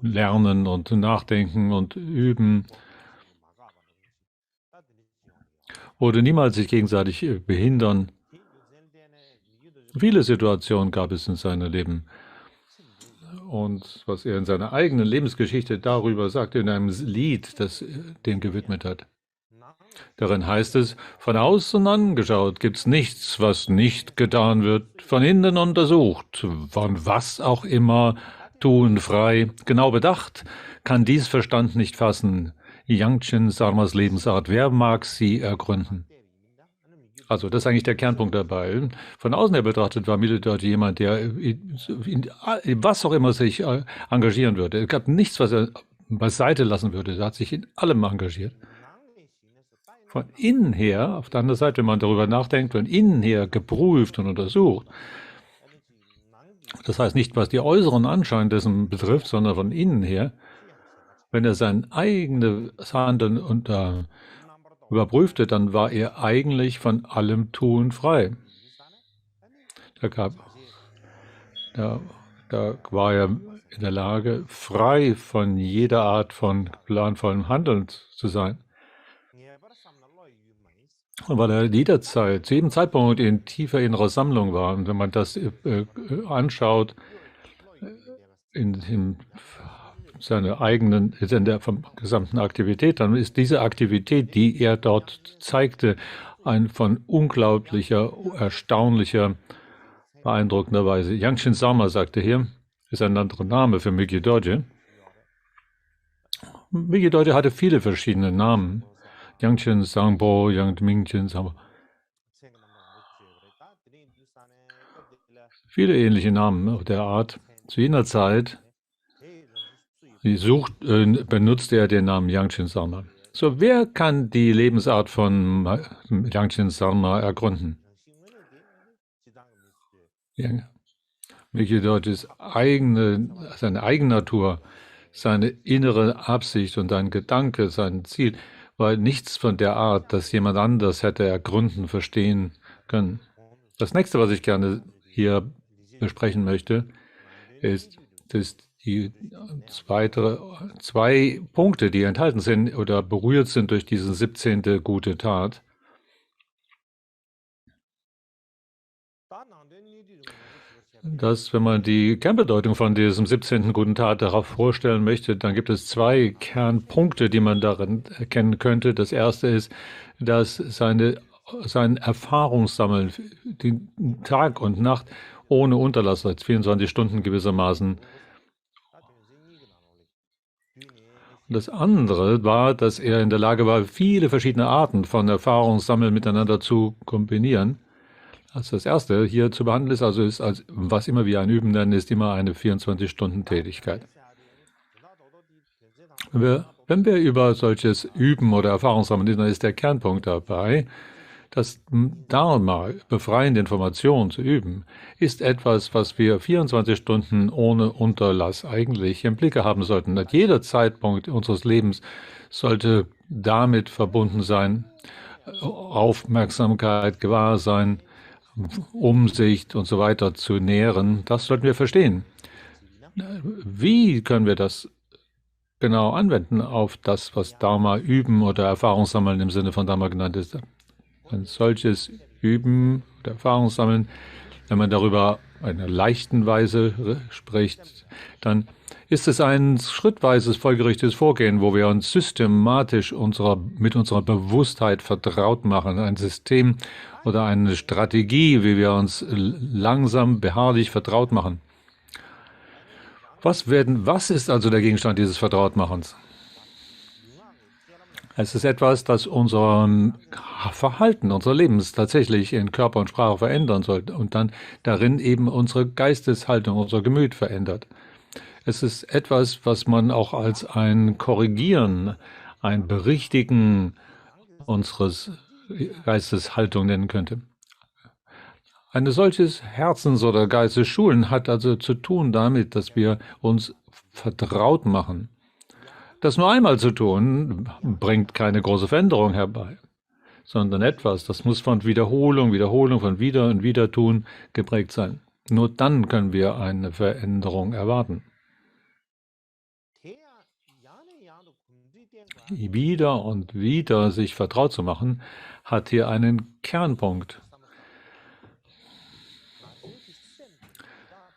Lernen und Nachdenken und Üben wurde niemals sich gegenseitig behindern. Viele Situationen gab es in seinem Leben. Und was er in seiner eigenen Lebensgeschichte darüber sagt, in einem Lied, das dem gewidmet hat. Darin heißt es, von außen angeschaut gibt es nichts, was nicht getan wird, von innen untersucht, von was auch immer, tun frei, genau bedacht, kann dies Verstand nicht fassen. Yangchen Sarmas Lebensart, wer mag sie ergründen? Also das ist eigentlich der Kernpunkt dabei. Von außen her betrachtet war Mikudodji jemand, der in was auch immer sich engagieren würde. Es gab nichts, was er beiseite lassen würde. Er hat sich in allem engagiert. Von innen her, auf der anderen Seite, wenn man darüber nachdenkt, von innen her geprüft und untersucht. Das heißt nicht, was die äußeren Anschein dessen betrifft, sondern von innen her, wenn er sein eigenes Handeln überprüfte, dann war er eigentlich von allem Tun frei. Da war er in der Lage, frei von jeder Art von planvollem Handeln zu sein. Und weil er jederzeit, zu jedem Zeitpunkt in tiefer innerer Sammlung war. Und wenn man das anschaut, in seiner eigenen, in der gesamten Aktivität, dann ist diese Aktivität, die er dort zeigte, ein von unglaublicher, erstaunlicher, beeindruckender Weise. Yangchen Sarma sagte hier, ist ein anderer Name für Mikudodji. Mikudodji hatte viele verschiedene Namen. Yangchen Sangpo, Yangmingchen Sangpo. Viele ähnliche Namen der Art. Zu jener Zeit benutzte er den Namen Yangchen Sarma. So, wer kann die Lebensart von Yangchen Sarma ergründen? Mikudodjis seine Eigennatur, seine innere Absicht und sein Gedanke, sein Ziel, war nichts von der Art, dass jemand anders hätte ergründen, verstehen können. Das nächste, was ich gerne hier besprechen möchte, ist die zwei Punkte, die enthalten sind oder berührt sind durch diese 17. gute Tat. Dass, wenn man die Kernbedeutung von diesem 17. guten Tat darauf vorstellen möchte, dann gibt es zwei Kernpunkte, die man darin erkennen könnte. Das erste ist, dass sein Erfahrungssammeln, den Tag und Nacht ohne Unterlass, als 24 Stunden gewissermaßen. Und das andere war, dass er in der Lage war, viele verschiedene Arten von Erfahrungssammeln miteinander zu kombinieren. Also das erste hier zu behandeln ist, was immer wir ein Üben nennen, ist immer eine 24-Stunden-Tätigkeit. Wenn wir über solches Üben oder Erfahrungssammeln, dann ist der Kernpunkt dabei, das Dharma, befreiende Informationen zu üben, ist etwas, was wir 24 Stunden ohne Unterlass eigentlich im Blicke haben sollten. At jeder Zeitpunkt unseres Lebens sollte damit verbunden sein, Aufmerksamkeit, Gewahrsein, Umsicht und so weiter zu nähren. Das sollten wir verstehen. Wie können wir das genau anwenden auf das, was Dharma üben oder Erfahrungssammeln im Sinne von Dharma genannt ist? Ein solches Üben oder Erfahrungssammeln, wenn man darüber in einer leichten Weise spricht, dann ist es ein schrittweises, folgerichtetes Vorgehen, wo wir uns systematisch mit unserer Bewusstheit vertraut machen. Ein System oder eine Strategie, wie wir uns langsam, beharrlich vertraut machen. Was ist also der Gegenstand dieses Vertrautmachens? Es ist etwas, das unser Verhalten, unser Leben tatsächlich in Körper und Sprache verändern soll und dann darin eben unsere Geisteshaltung, unser Gemüt verändert. Es ist etwas, was man auch als ein Korrigieren, ein Berichtigen unseres Geisteshaltung nennen könnte. Eine solches Herzens- oder Geistesschulen hat also zu tun damit, dass wir uns vertraut machen. Das nur einmal zu tun, bringt keine große Veränderung herbei, sondern etwas, das muss von Wiederholung, Wiederholung, von wieder und wieder tun geprägt sein. Nur dann können wir eine Veränderung erwarten. Wieder und wieder sich vertraut zu machen, hat hier einen Kernpunkt.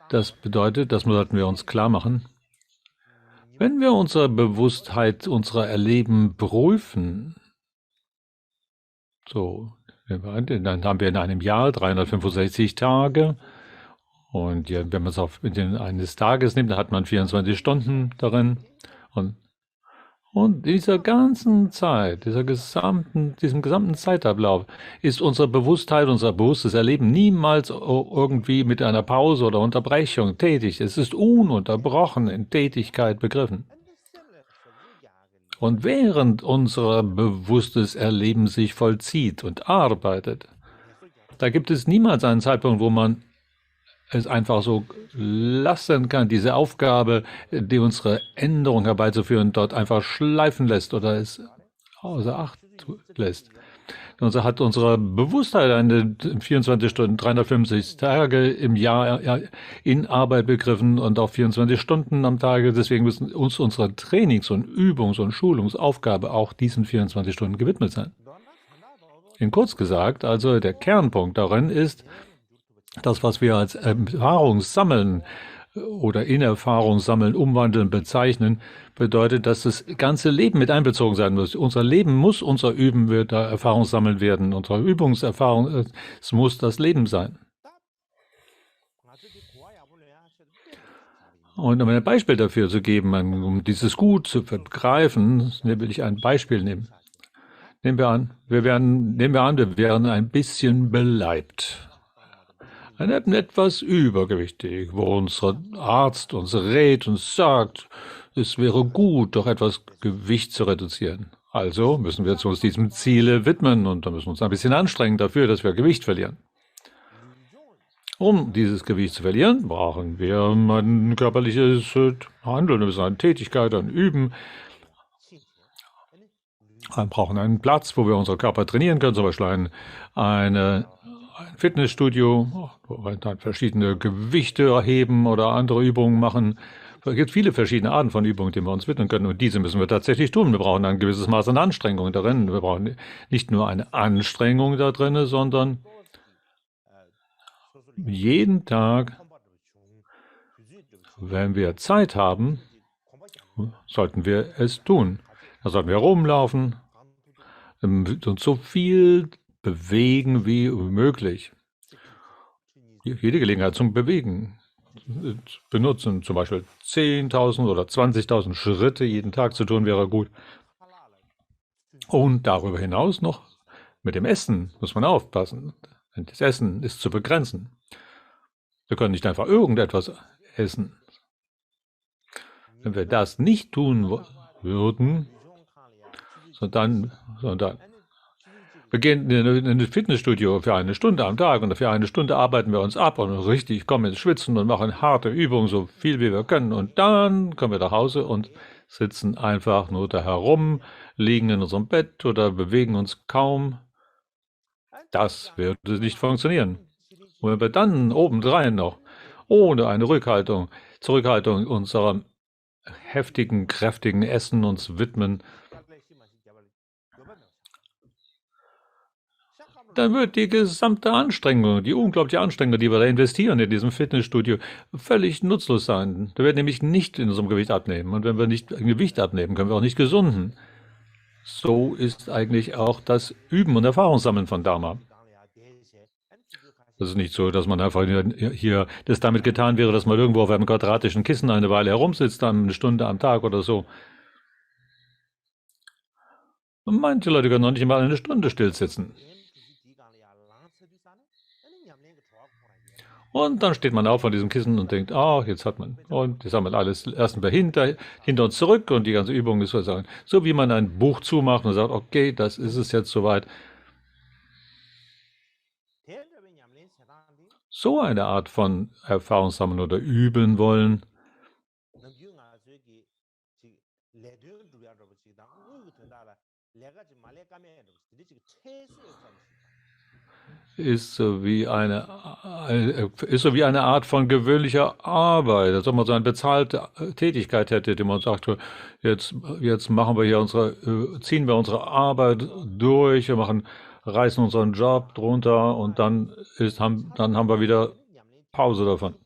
Das bedeutet, das sollten wir uns klar machen, wenn wir unsere Bewusstheit, unser Erleben prüfen, so, dann haben wir in einem Jahr 365 Tage und wenn man es auf eines Tages nimmt, dann hat man 24 Stunden darin und dieser ganzen Zeit, diesem gesamten Zeitablauf ist unsere Bewusstheit, unser bewusstes Erleben niemals irgendwie mit einer Pause oder Unterbrechung tätig. Es ist ununterbrochen in Tätigkeit begriffen. Und während unser bewusstes Erleben sich vollzieht und arbeitet, da gibt es niemals einen Zeitpunkt, wo man es einfach so lassen kann, diese Aufgabe, die unsere Änderung herbeizuführen, dort einfach schleifen lässt oder es außer Acht lässt. Also hat unsere Bewusstheit eine 24 Stunden, 350 Tage im Jahr in Arbeit begriffen und auch 24 Stunden am Tage. Deswegen müssen uns unsere Trainings- und Übungs- und Schulungsaufgabe auch diesen 24 Stunden gewidmet sein. In kurz gesagt, also der Kernpunkt darin ist, das, was wir als Erfahrungssammeln oder in Erfahrungssammeln umwandeln bezeichnen, bedeutet, dass das ganze Leben mit einbezogen sein muss. Unser Leben muss unser Üben wird Erfahrungssammeln werden. Unsere Übungserfahrung, es muss das Leben sein. Und um ein Beispiel dafür zu geben, um dieses gut zu begreifen, will ich ein Beispiel nehmen. Nehmen wir an, wir wären ein bisschen beleibt. Etwas übergewichtig, wo unser Arzt uns rät und sagt, es wäre gut, doch etwas Gewicht zu reduzieren. Also müssen wir uns diesem Ziele widmen und da müssen wir uns ein bisschen anstrengen dafür, dass wir Gewicht verlieren. Um dieses Gewicht zu verlieren, brauchen wir ein körperliches Handeln, eine Tätigkeit, ein Üben. Wir brauchen einen Platz, wo wir unseren Körper trainieren können, zum Beispiel ein Fitnessstudio, wo wir dann verschiedene Gewichte erheben oder andere Übungen machen. Es gibt viele verschiedene Arten von Übungen, denen wir uns widmen können und diese müssen wir tatsächlich tun. Wir brauchen ein gewisses Maß an Anstrengung darin. Wir brauchen nicht nur eine Anstrengung da drin, sondern jeden Tag, wenn wir Zeit haben, sollten wir es tun. Da sollten wir rumlaufen und so viel bewegen wie möglich. Jede Gelegenheit zum Bewegen benutzen, zum Beispiel 10.000 oder 20.000 Schritte jeden Tag zu tun, wäre gut. Und darüber hinaus noch mit dem Essen muss man aufpassen. Das Essen ist zu begrenzen. Wir können nicht einfach irgendetwas essen. Wenn wir das nicht tun würden, sondern wir gehen in ein Fitnessstudio für eine Stunde am Tag und für eine Stunde arbeiten wir uns ab und richtig kommen ins Schwitzen und machen harte Übungen, so viel wie wir können. Und dann kommen wir nach Hause und sitzen einfach nur da herum, liegen in unserem Bett oder bewegen uns kaum. Das würde nicht funktionieren. Und wenn wir dann obendrein noch ohne eine Zurückhaltung unserem heftigen, kräftigen Essen uns widmen, dann wird die gesamte Anstrengung, die unglaubliche Anstrengung, die wir da investieren in diesem Fitnessstudio, völlig nutzlos sein. Wir werden nämlich nicht in unserem Gewicht abnehmen. Und wenn wir nicht Gewicht abnehmen, können wir auch nicht gesunden. So ist eigentlich auch das Üben und Erfahrungssammeln von Dharma. Das ist nicht so, dass man einfach hier das damit getan wäre, dass man irgendwo auf einem quadratischen Kissen eine Weile herumsitzt, dann eine Stunde am Tag oder so. Manche Leute können noch nicht mal eine Stunde still sitzen. Und dann steht man auf von diesem Kissen und denkt, jetzt haben wir alles erstmal hinter uns zurück und die ganze Übung ist sozusagen so, wie man ein Buch zumacht und sagt, okay, das ist es jetzt soweit. So eine Art von Erfahrung sammeln oder üben wollen, ist so wie eine Art von gewöhnlicher Arbeit, als ob man so eine bezahlte Tätigkeit hätte, die man sagt, jetzt machen wir hier ziehen wir unsere Arbeit durch, wir reißen unseren Job drunter und dann haben wir wieder Pause davon.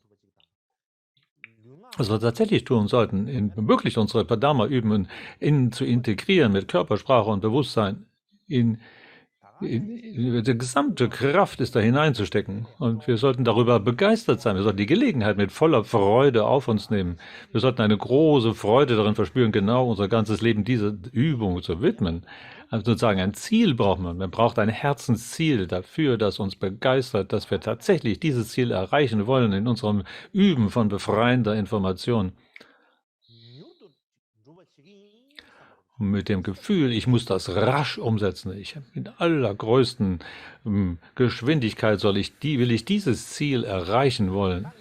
Was wir tatsächlich tun sollten, wirklich unsere Dharma üben, zu integrieren mit Körpersprache und Bewusstsein, die gesamte Kraft ist da hineinzustecken. Und wir sollten darüber begeistert sein. Wir sollten die Gelegenheit mit voller Freude auf uns nehmen. Wir sollten eine große Freude darin verspüren, genau unser ganzes Leben dieser Übung zu widmen. Also sozusagen ein Ziel braucht man. Man braucht ein Herzensziel dafür, das uns begeistert, dass wir tatsächlich dieses Ziel erreichen wollen in unserem Üben von befreiender Information. Mit dem Gefühl, ich muss das rasch umsetzen. In allergrößten Geschwindigkeit will ich dieses Ziel erreichen wollen.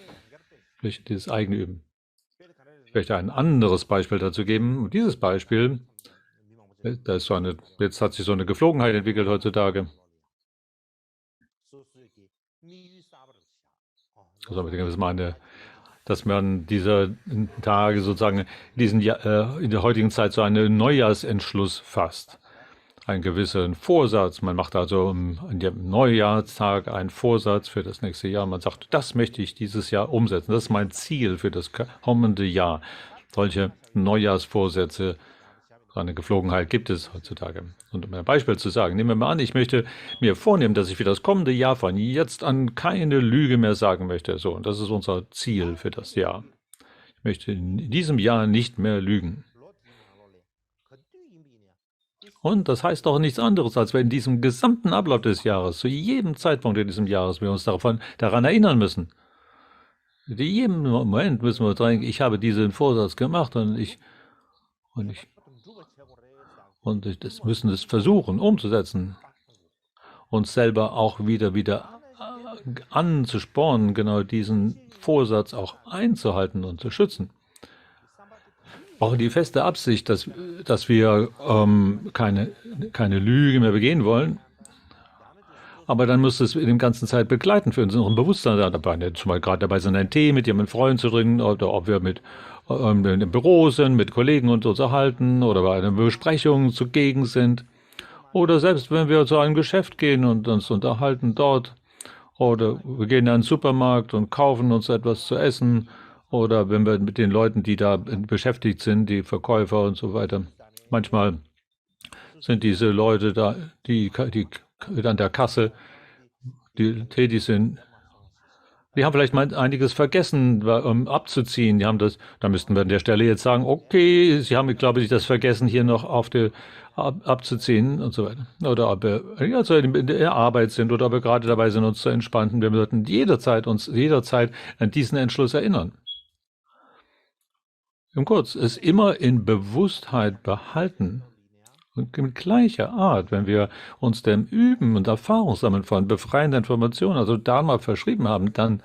Durch dieses eigene Üben. Ich möchte ein anderes Beispiel dazu geben. Und dieses Beispiel, jetzt hat sich so eine Geflogenheit entwickelt heutzutage. Also, dass man dieser Tage sozusagen in der heutigen Zeit so einen Neujahrsentschluss fasst. Einen gewissen Vorsatz. Man macht also an dem Neujahrstag einen Vorsatz für das nächste Jahr. Man sagt, das möchte ich dieses Jahr umsetzen. Das ist mein Ziel für das kommende Jahr. Solche Neujahrsvorsätze, so eine Geflogenheit gibt es heutzutage. Und um ein Beispiel zu sagen, nehmen wir mal an, ich möchte mir vornehmen, dass ich für das kommende Jahr von jetzt an keine Lüge mehr sagen möchte. So, und das ist unser Ziel für das Jahr. Ich möchte in diesem Jahr nicht mehr lügen. Und das heißt doch nichts anderes, als wir in diesem gesamten Ablauf des Jahres, zu jedem Zeitpunkt in diesem Jahres, wir uns daran erinnern müssen. In jedem Moment müssen wir sagen, ich habe diesen Vorsatz gemacht und das müssen es versuchen, umzusetzen. Uns selber auch wieder anzuspornen, genau diesen Vorsatz auch einzuhalten und zu schützen. Wir brauchen die feste Absicht, dass wir keine Lüge mehr begehen wollen. Aber dann muss es in der ganzen Zeit begleiten für unseren Bewusstsein. Zum Beispiel gerade dabei sind, einen Tee mit jemandem Freunden zu trinken, oder ob wir im Büro sind, mit Kollegen uns unterhalten oder bei einer Besprechung zugegen sind. Oder selbst wenn wir zu einem Geschäft gehen und uns unterhalten dort. Oder wir gehen in einen Supermarkt und kaufen uns etwas zu essen. Oder wenn wir mit den Leuten, die da beschäftigt sind, die Verkäufer und so weiter. Manchmal sind diese Leute da, die an der Kasse, die tätig sind, die haben vielleicht mal einiges vergessen, abzuziehen. Da müssten wir an der Stelle jetzt sagen, okay, Sie haben, glaube ich, das vergessen, hier noch abzuziehen und so weiter. Oder ob wir in der Arbeit sind oder ob wir gerade dabei sind, uns zu entspannen. Wir sollten uns jederzeit an diesen Entschluss erinnern. Im Kurz, es immer in Bewusstheit behalten. Und mit gleicher Art, wenn wir uns dem Üben und Erfahrungssammeln von befreiender Information, also Dharma, verschrieben haben, dann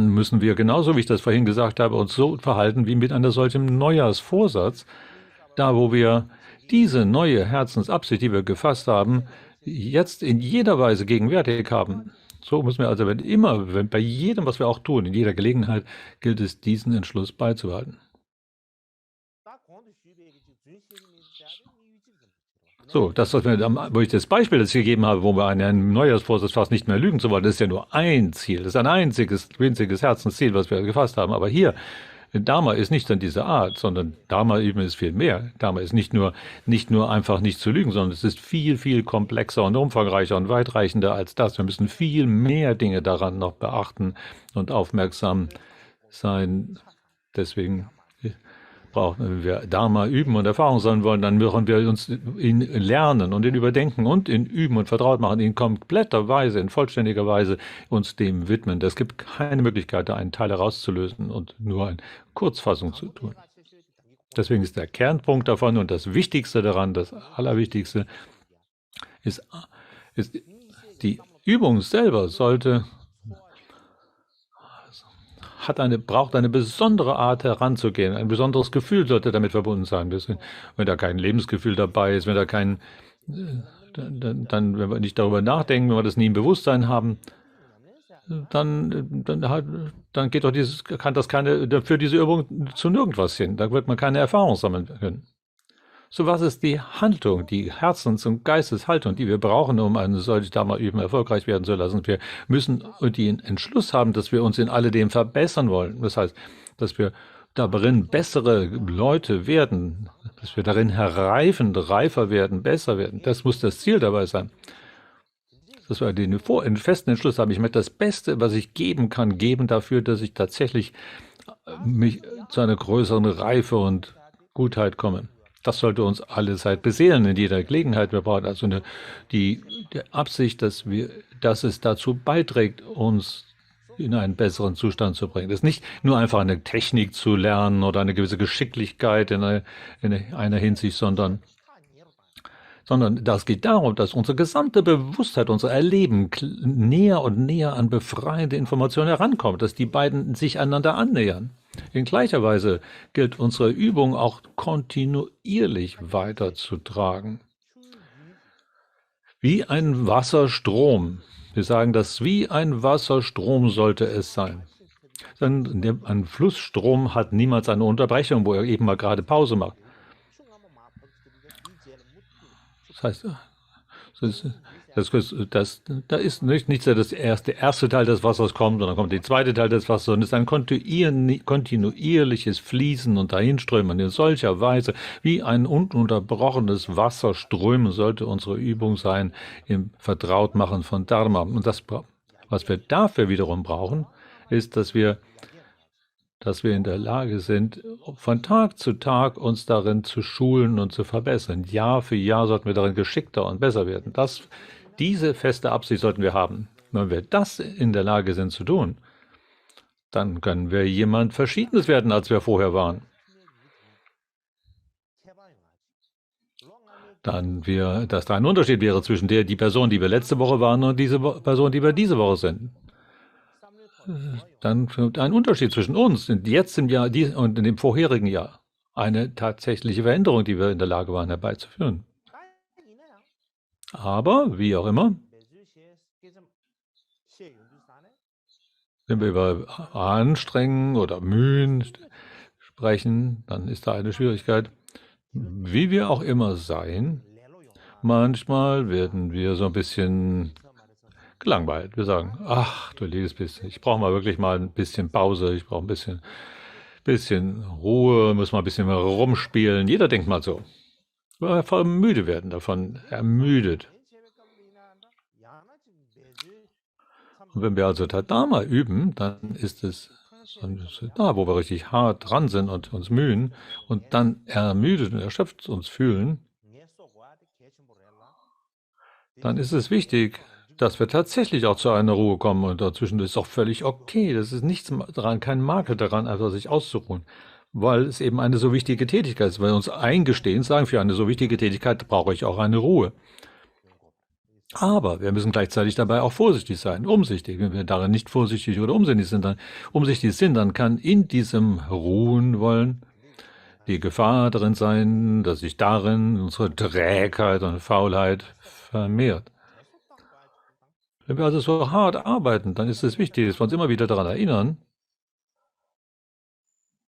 müssen wir, genauso wie ich das vorhin gesagt habe, uns so verhalten wie mit einer solchen Neujahrsvorsatz, da wo wir diese neue Herzensabsicht, die wir gefasst haben, jetzt in jeder Weise gegenwärtig haben. So müssen wir also bei jedem, was wir auch tun, in jeder Gelegenheit, gilt es, diesen Entschluss beizubehalten. So, wo ich das Beispiel jetzt gegeben habe, wo wir einen Neujahrsvorsatz fast nicht mehr lügen zu wollen, das ist ja nur ein Ziel. Das ist ein winziges Herzensziel, was wir gefasst haben. Aber hier, Dharma ist nicht an dieser Art, sondern Dharma üben ist viel mehr. Dharma ist nicht nur einfach nicht zu lügen, sondern es ist viel, viel komplexer und umfangreicher und weitreichender als das. Wir müssen viel mehr Dinge daran noch beachten und aufmerksam sein. Deswegen Wenn wir Dharma üben und Erfahrung sammeln wollen, dann müssen wir uns ihn lernen und ihn überdenken und ihn üben und vertraut machen, ihn kompletterweise, in vollständiger Weise uns dem widmen. Es gibt keine Möglichkeit, da einen Teil herauszulösen und nur eine Kurzfassung zu tun. Deswegen ist der Kernpunkt davon und das Wichtigste daran, das Allerwichtigste, ist die Übung selber braucht eine besondere Art heranzugehen. Ein besonderes Gefühl sollte damit verbunden sein. Wenn da kein Lebensgefühl dabei ist, wenn wir nicht darüber nachdenken, wenn wir das nie im Bewusstsein haben, dann geht doch für diese Übung zu nirgendwas hin. Da wird man keine Erfahrung sammeln können. So, was ist die Haltung, die Herzens- und Geisteshaltung, die wir brauchen, um eine solche Dharma-Übung erfolgreich werden zu lassen? Wir müssen den Entschluss haben, dass wir uns in alledem verbessern wollen. Das heißt, dass wir darin bessere Leute werden, dass wir darin reifer werden, besser werden. Das muss das Ziel dabei sein. Dass wir den festen Entschluss haben, ich möchte das Beste, was ich geben kann, geben dafür, dass ich tatsächlich mich zu einer größeren Reife und Gutheit komme. Das sollte uns alle Zeit beseelen, in jeder Gelegenheit. Wir brauchen also die Absicht, dass es dazu beiträgt, uns in einen besseren Zustand zu bringen. Das ist nicht nur einfach eine Technik zu lernen oder eine gewisse Geschicklichkeit in einer Hinsicht, sondern das geht darum, dass unsere gesamte Bewusstheit, unser Erleben näher und näher an befreiende Informationen herankommt, dass die beiden sich einander annähern. In gleicher Weise gilt unsere Übung auch kontinuierlich weiterzutragen. Wie ein Wasserstrom. Wir sagen, dass wie ein Wasserstrom sollte es sein. Ein Flussstrom hat niemals eine Unterbrechung, wo er eben mal gerade Pause macht. Das heißt, da ist nicht so, dass der erste Teil des Wassers kommt und dann kommt der zweite Teil des Wassers, sondern es ist ein kontinuierliches Fließen und Dahinströmen. In solcher Weise, wie ein ununterbrochenes Wasser strömen, sollte unsere Übung sein im Vertrautmachen von Dharma. Und was wir dafür wiederum brauchen, ist, dass wir in der Lage sind, von Tag zu Tag uns darin zu schulen und zu verbessern. Jahr für Jahr sollten wir darin geschickter und besser werden. Diese feste Absicht sollten wir haben. Wenn wir das in der Lage sind zu tun, dann können wir jemand Verschiedenes werden, als wir vorher waren. Dass da ein Unterschied wäre zwischen die Person, die wir letzte Woche waren, und diese Person, die wir diese Woche sind. Dann ein Unterschied zwischen uns, jetzt im Jahr und in dem vorherigen Jahr. Eine tatsächliche Veränderung, die wir in der Lage waren herbeizuführen. Aber, wie auch immer, wenn wir über Anstrengen oder Mühen sprechen, dann ist da eine Schwierigkeit. Wie wir auch immer sein, manchmal werden wir so ein bisschen gelangweilt. Wir sagen, ach du liebes bisschen, ich brauche mal wirklich mal ein bisschen Pause, ich brauche ein bisschen Ruhe, muss mal ein bisschen mehr rumspielen. Jeder denkt mal so. Weil wir voll müde werden davon, ermüdet. Und wenn wir also Tadama üben, dann ist es da, wo wir richtig hart dran sind und uns mühen und dann ermüdet und erschöpft uns fühlen, dann ist es wichtig, dass wir tatsächlich auch zu einer Ruhe kommen und dazwischen ist auch völlig okay. Das ist nichts daran, kein Makel daran, einfach sich auszuruhen, weil es eben eine so wichtige Tätigkeit ist. Weil wir uns eingestehen, sagen, für eine so wichtige Tätigkeit brauche ich auch eine Ruhe. Aber wir müssen gleichzeitig dabei auch vorsichtig sein, umsichtig. Wenn wir darin nicht vorsichtig oder umsichtig sind, dann kann in diesem Ruhen wollen die Gefahr darin sein, dass sich darin unsere Trägheit und Faulheit vermehrt. Wenn wir also so hart arbeiten, dann ist es wichtig, dass wir uns immer wieder daran erinnern,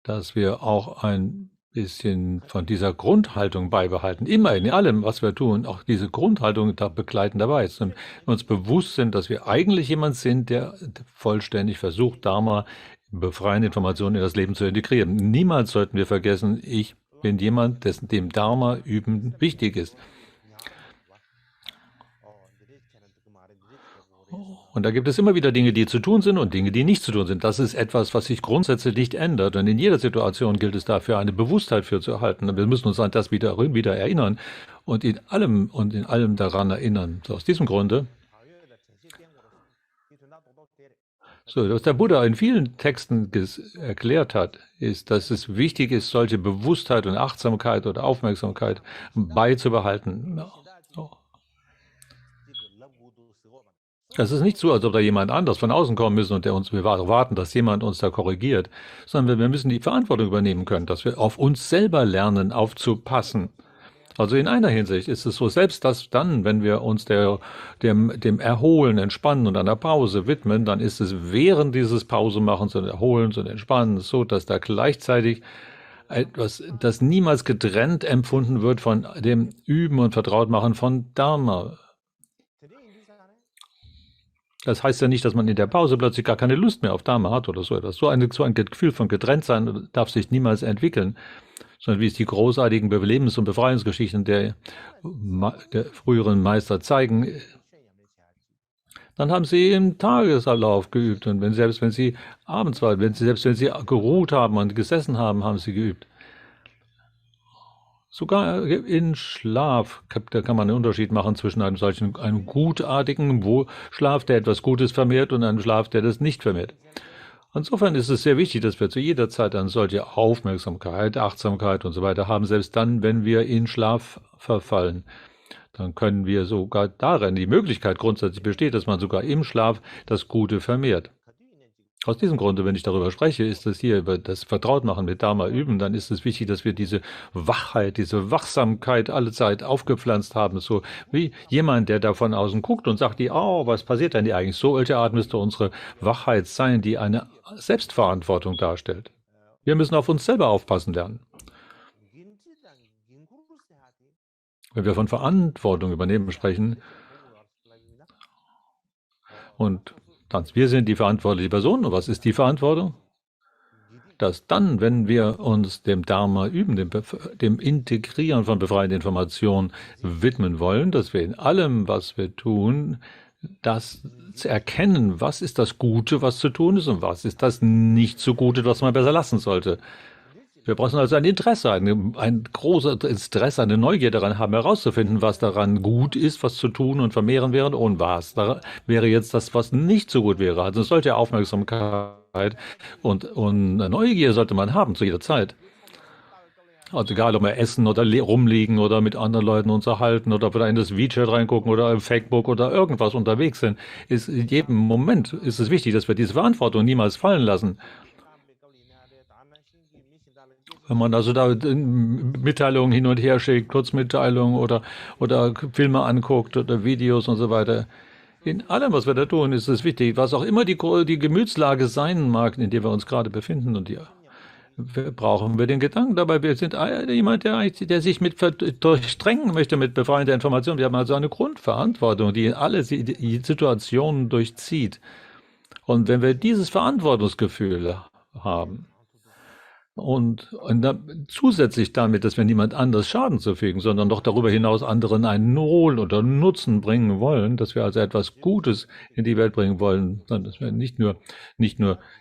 dass wir auch ein bisschen von dieser Grundhaltung beibehalten. Immer in allem, was wir tun, auch diese Grundhaltung da begleiten dabei ist. Und wir uns bewusst sind, dass wir eigentlich jemand sind, der vollständig versucht, Dharma, befreiende Informationen in das Leben zu integrieren. Niemals sollten wir vergessen, ich bin jemand, dem Dharma üben wichtig ist. Und da gibt es immer wieder Dinge, die zu tun sind und Dinge, die nicht zu tun sind. Das ist etwas, was sich grundsätzlich nicht ändert. Und in jeder Situation gilt es dafür, eine Bewusstheit für zu erhalten. Und wir müssen uns an das wieder erinnern und in allem daran erinnern. So, aus diesem Grunde, so, was der Buddha in vielen Texten erklärt hat, ist, dass es wichtig ist, solche Bewusstheit und Achtsamkeit oder Aufmerksamkeit beizubehalten. So. Es ist nicht so, als ob da jemand anders von außen kommen müssen und wir warten, dass jemand uns da korrigiert, sondern wir müssen die Verantwortung übernehmen können, dass wir auf uns selber lernen, aufzupassen. Also in einer Hinsicht ist es so, selbst dass dann, wenn wir uns dem Erholen, Entspannen und einer Pause widmen, dann ist es während dieses Pausemachens und Erholens und Entspannens so, dass da gleichzeitig etwas, das niemals getrennt empfunden wird von dem Üben und Vertrautmachen von Dharma. Das heißt ja nicht, dass man in der Pause plötzlich gar keine Lust mehr auf Dharma hat oder so etwas. So ein Gefühl von Getrenntsein darf sich niemals entwickeln, sondern wie es die großartigen Lebens- und Befreiungsgeschichten der früheren Meister zeigen, dann haben sie im Tagesablauf geübt. Und selbst wenn sie abends waren, selbst wenn sie geruht haben und gesessen haben, haben sie geübt. Sogar in Schlaf, da kann man einen Unterschied machen zwischen einem gutartigen Schlaf, der etwas Gutes vermehrt, und einem Schlaf, der das nicht vermehrt. Insofern ist es sehr wichtig, dass wir zu jeder Zeit eine solche Aufmerksamkeit, Achtsamkeit und so weiter haben, selbst dann, wenn wir in Schlaf verfallen. Dann können wir sogar darin, die Möglichkeit grundsätzlich besteht, dass man sogar im Schlaf das Gute vermehrt. Aus diesem Grunde, wenn ich darüber spreche, ist es hier über das Vertrautmachen mit Dharma üben, dann ist es wichtig, dass wir diese Wachheit, diese Wachsamkeit alle Zeit aufgepflanzt haben, so wie jemand, der da von außen guckt und sagt, oh, was passiert denn hier eigentlich? Solche Art müsste unsere Wachheit sein, die eine Selbstverantwortung darstellt. Wir müssen auf uns selber aufpassen lernen. Wenn wir von Verantwortung übernehmen sprechen, und wir sind die verantwortliche Person. Und was ist die Verantwortung? Dass dann, wenn wir uns dem Dharma üben, dem Integrieren von befreienden Informationen widmen wollen, dass wir in allem, was wir tun, das zu erkennen, was ist das Gute, was zu tun ist, und was ist das nicht so Gute, was man besser lassen sollte. Wir brauchen also ein Interesse, ein großes Interesse, eine Neugier daran haben, herauszufinden, was daran gut ist, was zu tun und vermehren wäre, und was wäre jetzt das, was nicht so gut wäre. Also solche Aufmerksamkeit und Neugier sollte man haben zu jeder Zeit. Also egal, ob wir essen oder rumliegen oder mit anderen Leuten uns erhalten oder in das WeChat reingucken oder im Facebook oder irgendwas unterwegs sind, ist in jedem Moment ist es wichtig, dass wir diese Verantwortung niemals fallen lassen. Wenn man also da Mitteilungen hin und her schickt, Kurzmitteilungen oder Filme anguckt oder Videos und so weiter. In allem, was wir da tun, ist es wichtig, was auch immer die Gemütslage sein mag, in der wir uns gerade befinden. Und brauchen wir den Gedanken dabei. Wir sind jemand, der sich durchdrängen möchte mit befreiender Information. Wir haben also eine Grundverantwortung, die alle die Situationen durchzieht. Und wenn wir dieses Verantwortungsgefühl haben, und zusätzlich damit, dass wir niemand anders Schaden zufügen, sondern doch darüber hinaus anderen einen Wohl oder Nutzen bringen wollen, dass wir also etwas Gutes in die Welt bringen wollen, sondern dass wir nicht nur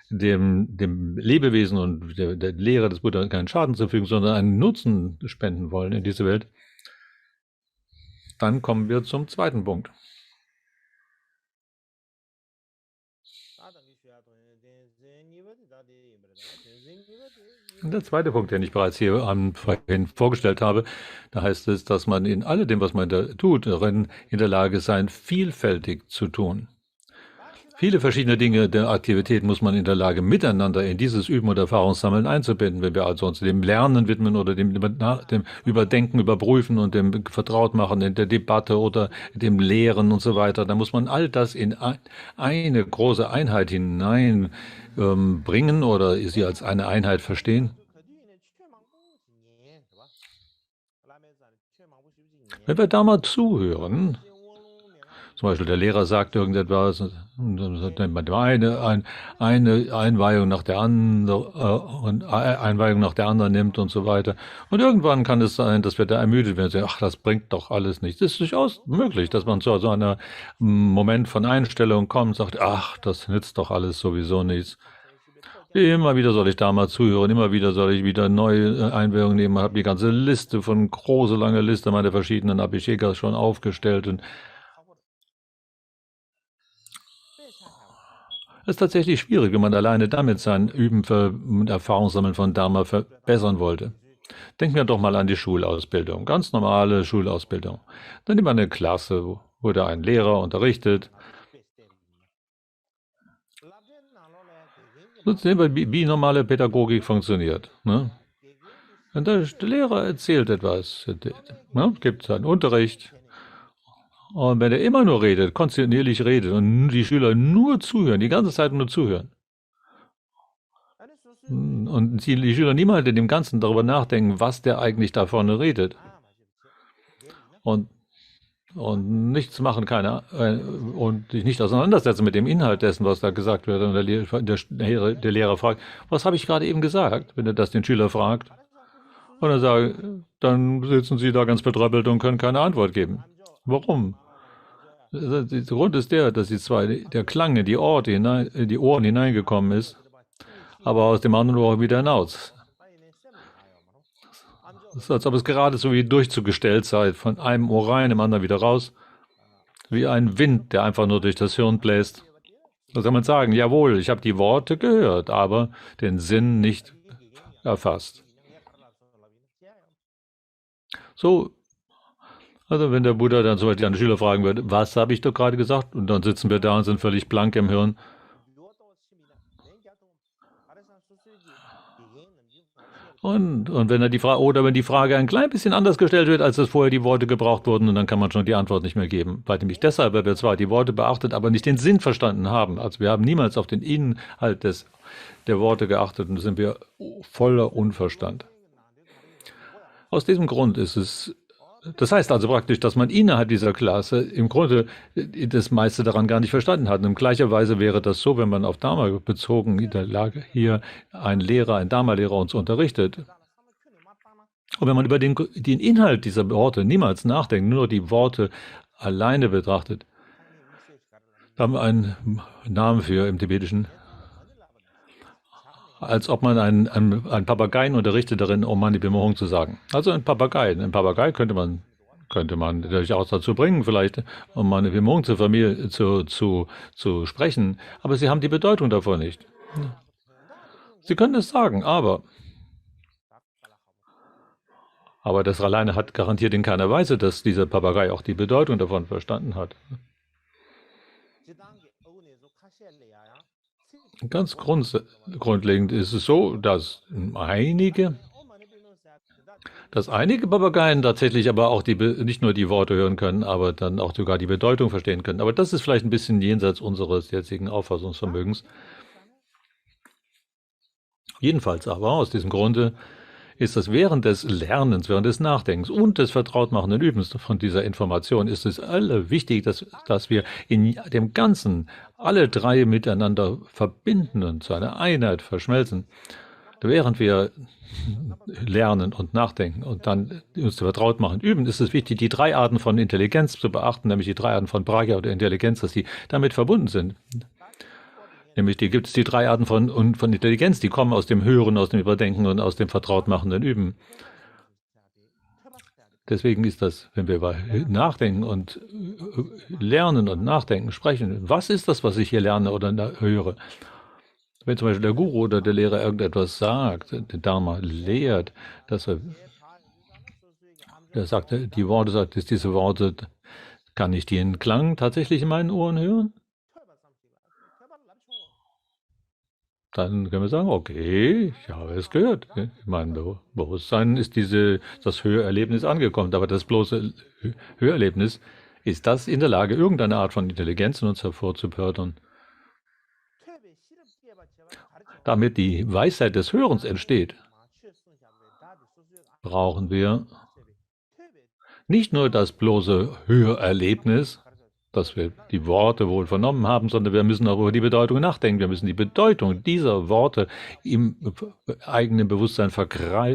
dem Lebewesen und der Lehre des Buddha keinen Schaden zufügen, sondern einen Nutzen spenden wollen in diese Welt, dann kommen wir zum zweiten Punkt. Und der zweite Punkt, den ich bereits hier vorhin vorgestellt habe, da heißt es, dass man in alledem, was man da tut, darin in der Lage sein, vielfältig zu tun. Viele verschiedene Dinge der Aktivität muss man in der Lage, miteinander in dieses Üben und Erfahrungssammeln einzubinden. Wenn wir also uns dem Lernen widmen oder dem Überdenken, Überprüfen und dem Vertrautmachen in der Debatte oder dem Lehren und so weiter, dann muss man all das in eine große Einheit hineinbringen oder sie als eine Einheit verstehen. Wenn wir da mal zuhören, Zum Beispiel der Lehrer sagt irgendetwas und dann nimmt man eine Einweihung nach der anderen Einweihung nach der anderen nimmt und so weiter. Und irgendwann kann es sein, dass wir da ermüdet werden und sagen, ach, das bringt doch alles nichts. Es ist durchaus möglich, dass man zu so einer Moment von Einstellung kommt und sagt, ach, das nützt doch alles sowieso nichts. Immer wieder soll ich da mal zuhören, immer wieder soll ich wieder neue Einwährungen nehmen, habe die ganze Liste von große lange Liste meiner verschiedenen Abhishekas schon aufgestellt und es ist tatsächlich schwierig, wenn man alleine damit sein Üben und Erfahrungssammeln von Dharma verbessern wollte. Denken wir doch mal an die Schulausbildung, ganz normale Schulausbildung. Dann nimmt man eine Klasse, wo da ein Lehrer unterrichtet. Jetzt sehen wir, wie normale Pädagogik funktioniert. Ne? Und der Lehrer erzählt etwas, ne? Gibt einen Unterricht. Und wenn er immer nur redet, kontinuierlich redet und die Schüler nur zuhören, die ganze Zeit nur zuhören, und die Schüler niemals in dem Ganzen darüber nachdenken, was der eigentlich da vorne redet, und nichts machen, und sich nicht auseinandersetzen mit dem Inhalt dessen, was da gesagt wird, und der Lehrer fragt, was habe ich gerade eben gesagt, wenn er das den Schüler fragt, und dann sitzen sie da ganz betröppelt und können keine Antwort geben. Warum? Der Grund ist dass der Klang in die Ohren hineingekommen ist, aber aus dem anderen Ohr wieder hinaus. Es ist, als ob es gerade so wie durchzugestellt sei, von einem Ohr rein, im anderen wieder raus, wie ein Wind, der einfach nur durch das Hirn bläst. Da soll man sagen, jawohl, ich habe die Worte gehört, aber den Sinn nicht erfasst. So, also wenn der Buddha dann zum Beispiel an die Schüler fragen würde, was habe ich doch gerade gesagt? Und dann sitzen wir da und sind völlig blank im Hirn. Und wenn er wenn die Frage ein klein bisschen anders gestellt wird, als es vorher die Worte gebraucht wurden, und dann kann man schon die Antwort nicht mehr geben. Weil nämlich deshalb, weil wir zwar die Worte beachtet, aber nicht den Sinn verstanden haben. Also wir haben niemals auf den Inhalt der Worte geachtet und sind wir voller Unverstand. Aus diesem Grund ist es, das heißt also praktisch, dass man innerhalb dieser Klasse im Grunde das meiste daran gar nicht verstanden hat. Und in gleicher Weise wäre das so, wenn man auf Dharma bezogen in der Lage hier ein Dharma-Lehrer uns unterrichtet. Und wenn man über den Inhalt dieser Worte niemals nachdenkt, nur die Worte alleine betrachtet, da haben wir einen Namen für im Tibetischen, als ob man einen Papageien unterrichtet darin, um Mani Bimohung zu sagen. Also ein Papagei. Ein Papagei könnte man durchaus dazu bringen, vielleicht, um Mani Bimohung zur Familie zu sprechen. Aber sie haben die Bedeutung davon nicht. Sie können es sagen, aber das alleine hat garantiert in keiner Weise, dass dieser Papagei auch die Bedeutung davon verstanden hat. Ganz grundlegend ist es so, dass einige Papageien tatsächlich aber auch nicht nur die Worte hören können, aber dann auch sogar die Bedeutung verstehen können. Aber das ist vielleicht ein bisschen jenseits unseres jetzigen Auffassungsvermögens. Jedenfalls aber, aus diesem Grunde ist es während des Lernens, während des Nachdenkens und des vertrautmachenden Übens von dieser Information, ist es wichtig, dass wir in dem Ganzen alle drei miteinander verbinden und zu einer Einheit verschmelzen. Während wir lernen und nachdenken und dann uns vertraut machen, üben, ist es wichtig, die drei Arten von Intelligenz zu beachten, nämlich die drei Arten von Prajna oder Intelligenz, dass die damit verbunden sind. Nämlich gibt es die drei Arten von Intelligenz, die kommen aus dem Hören, aus dem Überdenken und aus dem vertrautmachenden Üben. Deswegen ist das, wenn wir nachdenken und lernen und nachdenken, sprechen, was ist das, was ich hier lerne oder höre? Wenn zum Beispiel der Guru oder der Lehrer irgendetwas sagt, der Dharma lehrt, die Worte sagt, ist diese Worte, kann ich den Klang tatsächlich in meinen Ohren hören? Dann können wir sagen, okay, ich habe es gehört. In meinem Bewusstsein ist das Hörerlebnis angekommen, aber das bloße Hörerlebnis, ist das in der Lage, irgendeine Art von Intelligenz in uns hervorzubördern? Damit die Weisheit des Hörens entsteht, brauchen wir nicht nur das bloße Hörerlebnis, dass wir die Worte wohl vernommen haben, sondern wir müssen auch über die Bedeutung nachdenken. Wir müssen die Bedeutung dieser Worte im eigenen Bewusstsein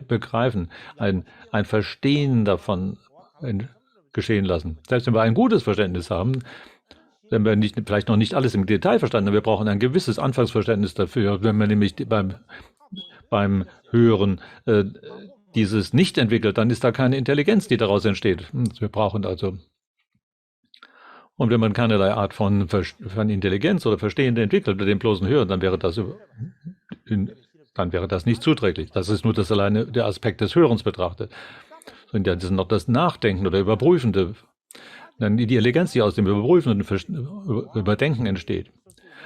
begreifen, ein Verstehen davon geschehen lassen. Selbst wenn wir ein gutes Verständnis haben, wenn wir vielleicht noch nicht alles im Detail verstanden haben, wir brauchen ein gewisses Anfangsverständnis dafür, wenn man nämlich beim Hören dieses nicht entwickelt, dann ist da keine Intelligenz, die daraus entsteht. Wir brauchen also, und wenn man keinerlei Art von Intelligenz oder Verstehen entwickelt mit dem bloßen Hören, dann wäre das nicht zuträglich. Das ist nur das alleine der Aspekt des Hörens betrachtet. Und ja, das ist noch das Nachdenken oder Überprüfende, dann die Intelligenz, die aus dem Überprüfen und Überdenken entsteht.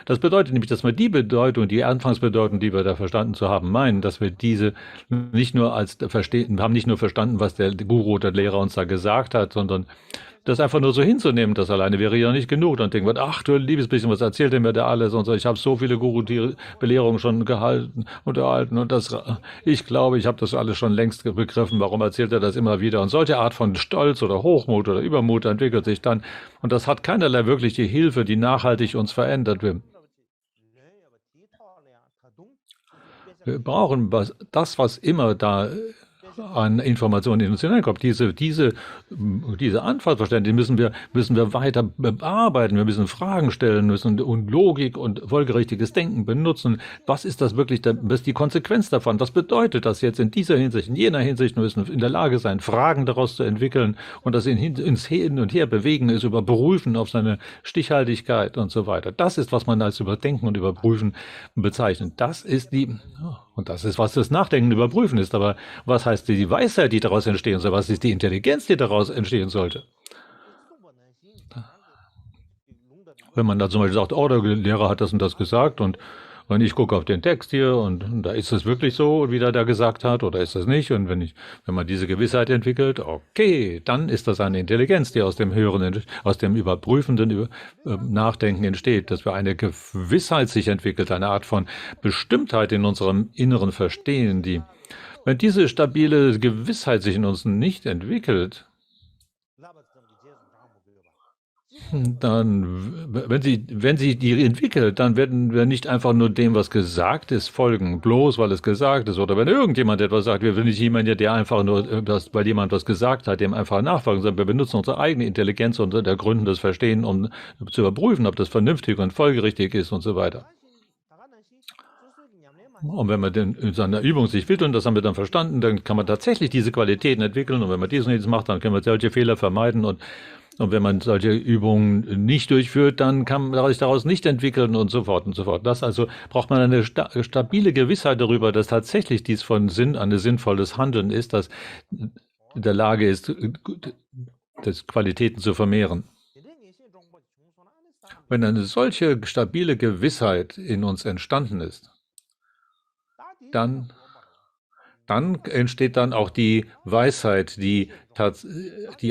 Das bedeutet nämlich, dass wir die Bedeutung, die Anfangsbedeutung, die wir da verstanden zu haben, meinen, dass wir diese nicht nur wir haben nicht nur verstanden, was der Guru oder Lehrer uns da gesagt hat, sondern das einfach nur so hinzunehmen, das alleine wäre ja nicht genug. Dann denken wir, ach du liebes bisschen, was erzählt er mir da alles und so. Ich habe so viele Guru-Belehrungen schon unterhalten und ich glaube, ich habe das alles schon längst begriffen. Warum erzählt er das immer wieder? Und solche Art von Stolz oder Hochmut oder Übermut entwickelt sich dann. Und das hat keinerlei wirkliche Hilfe, die nachhaltig uns verändert. Wir brauchen das, was immer da an Informationen in uns hineinkommt. Diese Anfangsverständnis müssen wir weiter bearbeiten. Wir müssen Fragen stellen müssen und Logik und folgerichtiges Denken benutzen. Was ist das wirklich, was ist die Konsequenz davon? Was bedeutet das jetzt in dieser Hinsicht, in jener Hinsicht? Wir müssen in der Lage sein, Fragen daraus zu entwickeln und das ins Hin und Her bewegen, es überprüfen auf seine Stichhaltigkeit und so weiter. Das ist, was man als Überdenken und Überprüfen bezeichnet. Das ist was das Nachdenken und Überprüfen ist. Aber was heißt die Weisheit, die daraus entstehen soll? Was ist die Intelligenz, die daraus entstehen sollte? Wenn man da zum Beispiel sagt, oh, der Lehrer hat das und das gesagt und ich gucke auf den Text hier und da ist es wirklich so, wie der da gesagt hat, oder ist das nicht? Und wenn man diese Gewissheit entwickelt, okay, dann ist das eine Intelligenz, die aus dem Hören, aus dem überprüfenden Nachdenken entsteht, dass wir eine Gewissheit sich entwickelt, eine Art von Bestimmtheit in unserem inneren Verstehen, wenn diese stabile Gewissheit sich in uns nicht entwickelt, dann, wenn sie die entwickelt, dann werden wir nicht einfach nur dem, was gesagt ist, folgen, bloß weil es gesagt ist. Oder wenn irgendjemand etwas sagt, wir sind nicht jemand, der einfach nur, weil jemand was gesagt hat, dem einfach nachfolgen, sondern wir benutzen unsere eigene Intelligenz und ergründendes Verstehen, um zu überprüfen, ob das vernünftig und folgerichtig ist und so weiter. Und wenn man in seiner Übung sich will, und das haben wir dann verstanden, dann kann man tatsächlich diese Qualitäten entwickeln. Und wenn man dies und jenes macht, dann können wir solche Fehler vermeiden. Und wenn man solche Übungen nicht durchführt, dann kann man sich daraus nicht entwickeln und so fort und so fort. Das also braucht man eine stabile Gewissheit darüber, dass tatsächlich dies von Sinn ein sinnvolles Handeln ist, das in der Lage ist, das Qualitäten zu vermehren. Wenn eine solche stabile Gewissheit in uns entstanden ist, dann entsteht dann auch die Weisheit, die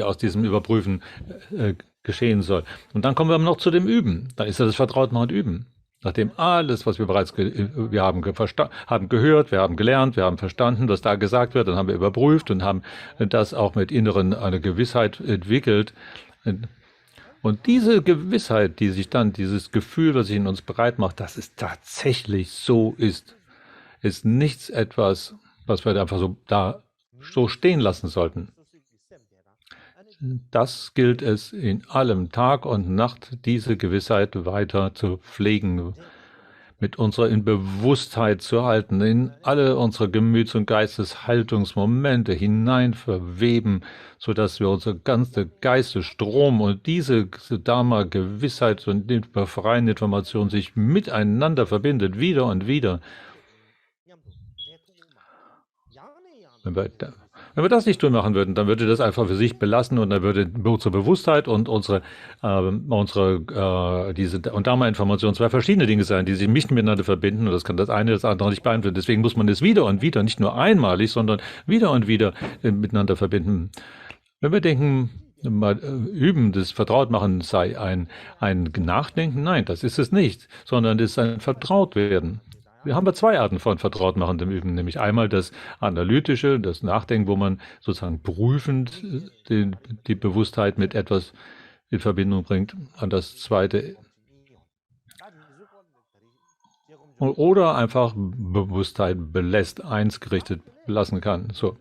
aus diesem Überprüfen geschehen soll. Und dann kommen wir noch zu dem Üben. Da ist das Vertrautmachen und Üben. Nachdem alles, was wir bereits wir haben gehört, wir haben gelernt, wir haben verstanden, was da gesagt wird, dann haben wir überprüft und haben das auch mit eine Gewissheit entwickelt. Und diese Gewissheit, die sich dann, dieses Gefühl, was sich in uns bereit macht, dass es tatsächlich so ist nichts etwas, was wir einfach so stehen lassen sollten. Das gilt es in allem, Tag und Nacht, diese Gewissheit weiter zu pflegen, mit unserer in Bewusstheit zu halten, in alle unsere Gemüts- und Geisteshaltungsmomente hinein verweben, sodass wir unsere ganze Geistesstrom und diese Dharma-Gewissheit und die befreiende Information sich miteinander verbindet, wieder und wieder. Wenn wir das nicht tun machen würden, dann würde das einfach für sich belassen und dann würde unsere Bewusstheit und diese Dharma-Information zwei verschiedene Dinge sein, die sich nicht miteinander verbinden und das kann das eine das andere nicht beeinflussen. Deswegen muss man es wieder und wieder, nicht nur einmalig, sondern wieder und wieder miteinander verbinden. Wenn wir denken, mal üben, das Vertrautmachen sei ein Nachdenken, nein, das ist es nicht, sondern es ist ein Vertrautwerden. Wir haben zwei Arten von vertrautmachendem Üben, nämlich einmal das Analytische, das Nachdenken, wo man sozusagen prüfend die Bewusstheit mit etwas in Verbindung bringt. Und das Zweite, oder einfach Bewusstheit belässt, eins gerichtet lassen kann. So.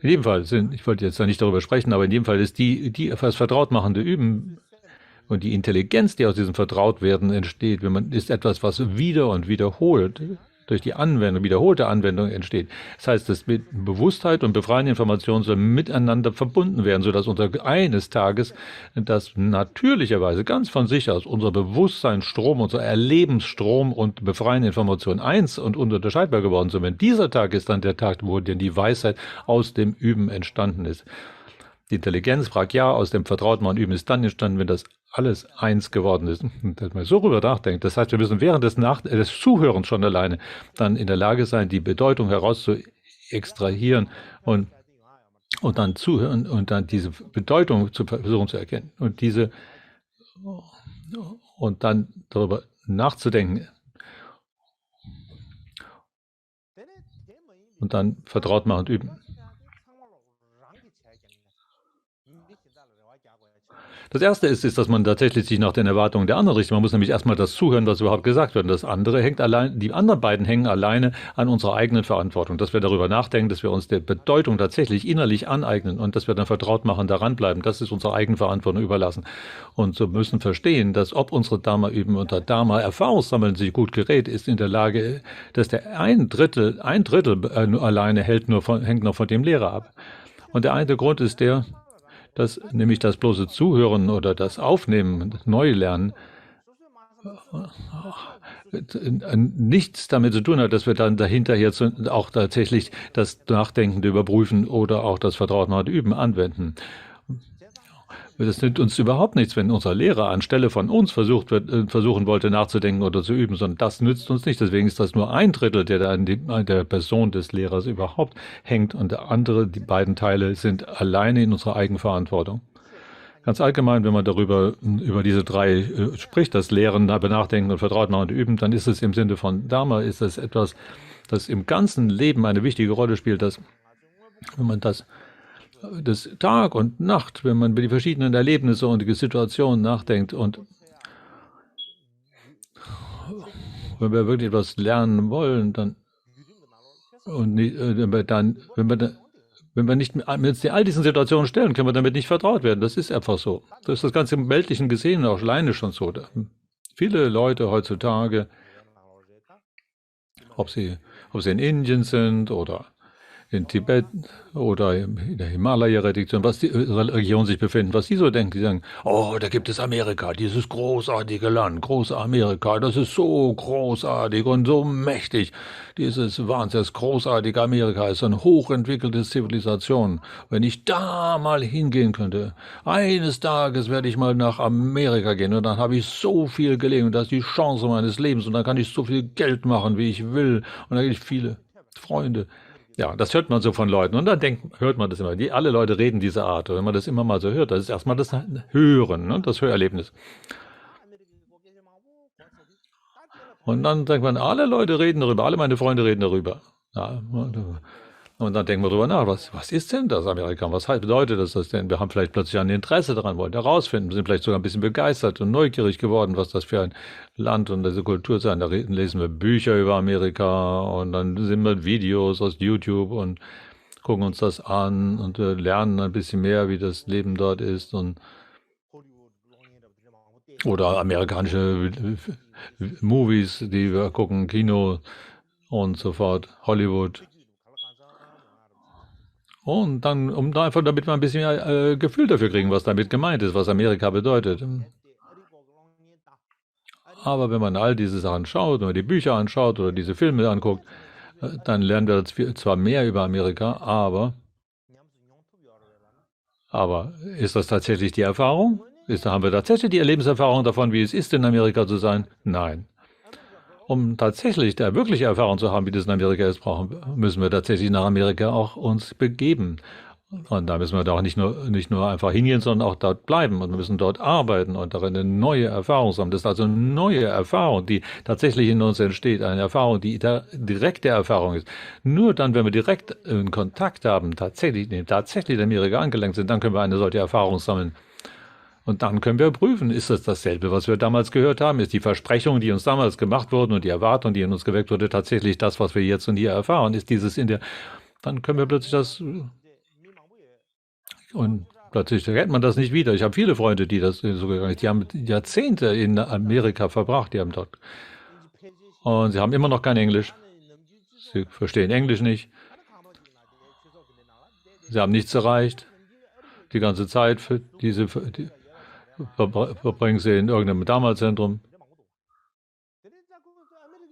In jedem Fall ich wollte jetzt da nicht darüber sprechen, aber in jedem Fall ist die das Vertrautmachende Üben und die Intelligenz, die aus diesem Vertrautwerden entsteht, ist etwas, was wieder und wiederholt durch die Anwendung, wiederholte Anwendung entsteht. Das heißt, dass mit Bewusstheit und befreiende Informationen sollen miteinander verbunden werden, sodass eines Tages das natürlicherweise ganz von sich aus unser Bewusstseinsstrom, unser Erlebensstrom und befreiende Informationen eins und ununterscheidbar geworden sind. Wenn dieser Tag ist dann der Tag, wo denn die Weisheit aus dem Üben entstanden ist. Die Intelligenz, Prajna, aus dem Vertrautmachen und Üben ist dann entstanden, wenn das alles eins geworden ist. Und dass man so rüber nachdenkt. Das heißt, wir müssen während des Zuhörens schon alleine dann in der Lage sein, die Bedeutung heraus zu extrahieren und dann zuhören und dann diese Bedeutung zu versuchen zu erkennen. Und dann darüber nachzudenken. Und dann vertraut machen und üben. Das Erste ist, dass man tatsächlich sich nach den Erwartungen der anderen richtet. Man muss nämlich erstmal das zuhören, was überhaupt gesagt wird. Und das andere die anderen beiden hängen alleine an unserer eigenen Verantwortung. Dass wir darüber nachdenken, dass wir uns der Bedeutung tatsächlich innerlich aneignen und dass wir dann vertraut machen, daran bleiben. Das ist unserer eigenen Verantwortung überlassen. Und so müssen verstehen, dass ob unsere Dharma üben unter Dharma Erfahrungssammeln sich gut gerät, ist in der Lage, dass der ein Drittel alleine hängt nur von dem Lehrer ab. Und der eine Grund ist dass nämlich das bloße Zuhören oder das Aufnehmen, das Neulernen, nichts damit zu tun hat, dass wir dann dahinter jetzt auch tatsächlich das Nachdenkende überprüfen oder auch das Vertrautmachen üben, anwenden. Das nimmt uns überhaupt nichts, wenn unser Lehrer anstelle von uns versuchen wollte, nachzudenken oder zu üben, sondern das nützt uns nicht. Deswegen ist das nur ein Drittel, der an der Person des Lehrers überhaupt hängt und der andere, die beiden Teile, sind alleine in unserer Eigenverantwortung. Ganz allgemein, wenn man über diese drei spricht, das Lehren, Nachdenken und Vertraut machen und üben, dann ist es im Sinne von Dharma, ist es etwas, das im ganzen Leben eine wichtige Rolle spielt, dass, wenn man das Tag und Nacht, wenn man über die verschiedenen Erlebnisse und die Situationen nachdenkt und wenn wir wirklich etwas lernen wollen, wenn wir nicht mit all diesen Situationen stellen, können wir damit nicht vertraut werden. Das ist einfach so. Das ist das Ganze im Weltlichen gesehen auch alleine schon so. Viele Leute heutzutage, ob sie in Indien sind oder in Tibet oder in der Himalaya-Region, was die Region sich befinden, was die so denken. Die sagen, oh, da gibt es Amerika, dieses großartige Land, große Amerika, das ist so großartig und so mächtig. Dieses wahnsinnig großartige Amerika ist eine hochentwickelte Zivilisation. Wenn ich da mal hingehen könnte, eines Tages werde ich mal nach Amerika gehen und dann habe ich so viel gelegen und das ist die Chance meines Lebens und dann kann ich so viel Geld machen, wie ich will und dann habe ich viele Freunde. Ja, das hört man so von Leuten und dann hört man das immer. Alle Leute reden diese Art. Und wenn man das immer mal so hört, das ist erstmal das Hören, ne, das Hörerlebnis. Und dann denkt man, alle Leute reden darüber, alle meine Freunde reden darüber. Ja, und dann denken wir darüber nach, was ist denn das Amerika? Was bedeutet das denn? Wir haben vielleicht plötzlich ein Interesse daran, wollen herausfinden, sind vielleicht sogar ein bisschen begeistert und neugierig geworden, was das für ein Land und diese Kultur sein. Da lesen wir Bücher über Amerika und dann sehen wir Videos aus YouTube und gucken uns das an und lernen ein bisschen mehr, wie das Leben dort ist oder amerikanische Movies, die wir gucken, Kino und so fort, Hollywood. Und dann, damit wir ein bisschen mehr Gefühl dafür kriegen, was damit gemeint ist, was Amerika bedeutet. Aber wenn man all diese Sachen schaut, wenn man die Bücher anschaut oder diese Filme anguckt, dann lernen wir zwar mehr über Amerika, aber ist das tatsächlich die Erfahrung? Haben wir tatsächlich die Erlebenserfahrung davon, wie es ist, in Amerika zu sein? Nein. Um tatsächlich da wirkliche Erfahrung zu haben, wie das in Amerika ist, müssen wir tatsächlich nach Amerika auch uns begeben. Und da müssen wir da auch nicht nur einfach hingehen, sondern auch dort bleiben und wir müssen dort arbeiten und darin eine neue Erfahrung sammeln. Das ist also eine neue Erfahrung, die tatsächlich in uns entsteht, eine Erfahrung, die direkte Erfahrung ist. Nur dann, wenn wir direkt in Kontakt haben, tatsächlich in Amerika angelangt sind, dann können wir eine solche Erfahrung sammeln. Und dann können wir prüfen, ist das dasselbe, was wir damals gehört haben? Ist die Versprechung, die uns damals gemacht wurden und die Erwartung, die in uns geweckt wurde, tatsächlich das, was wir jetzt und hier erfahren? Ist dieses dann können wir plötzlich und plötzlich erkennt man das nicht wieder. Ich habe viele Freunde, die das so gegangen sind. Die haben Jahrzehnte in Amerika verbracht, die haben dort. Und sie haben immer noch kein Englisch. Sie verstehen Englisch nicht. Sie haben nichts erreicht. Die ganze Zeit verbringen sie in irgendeinem Dharma-Zentrum.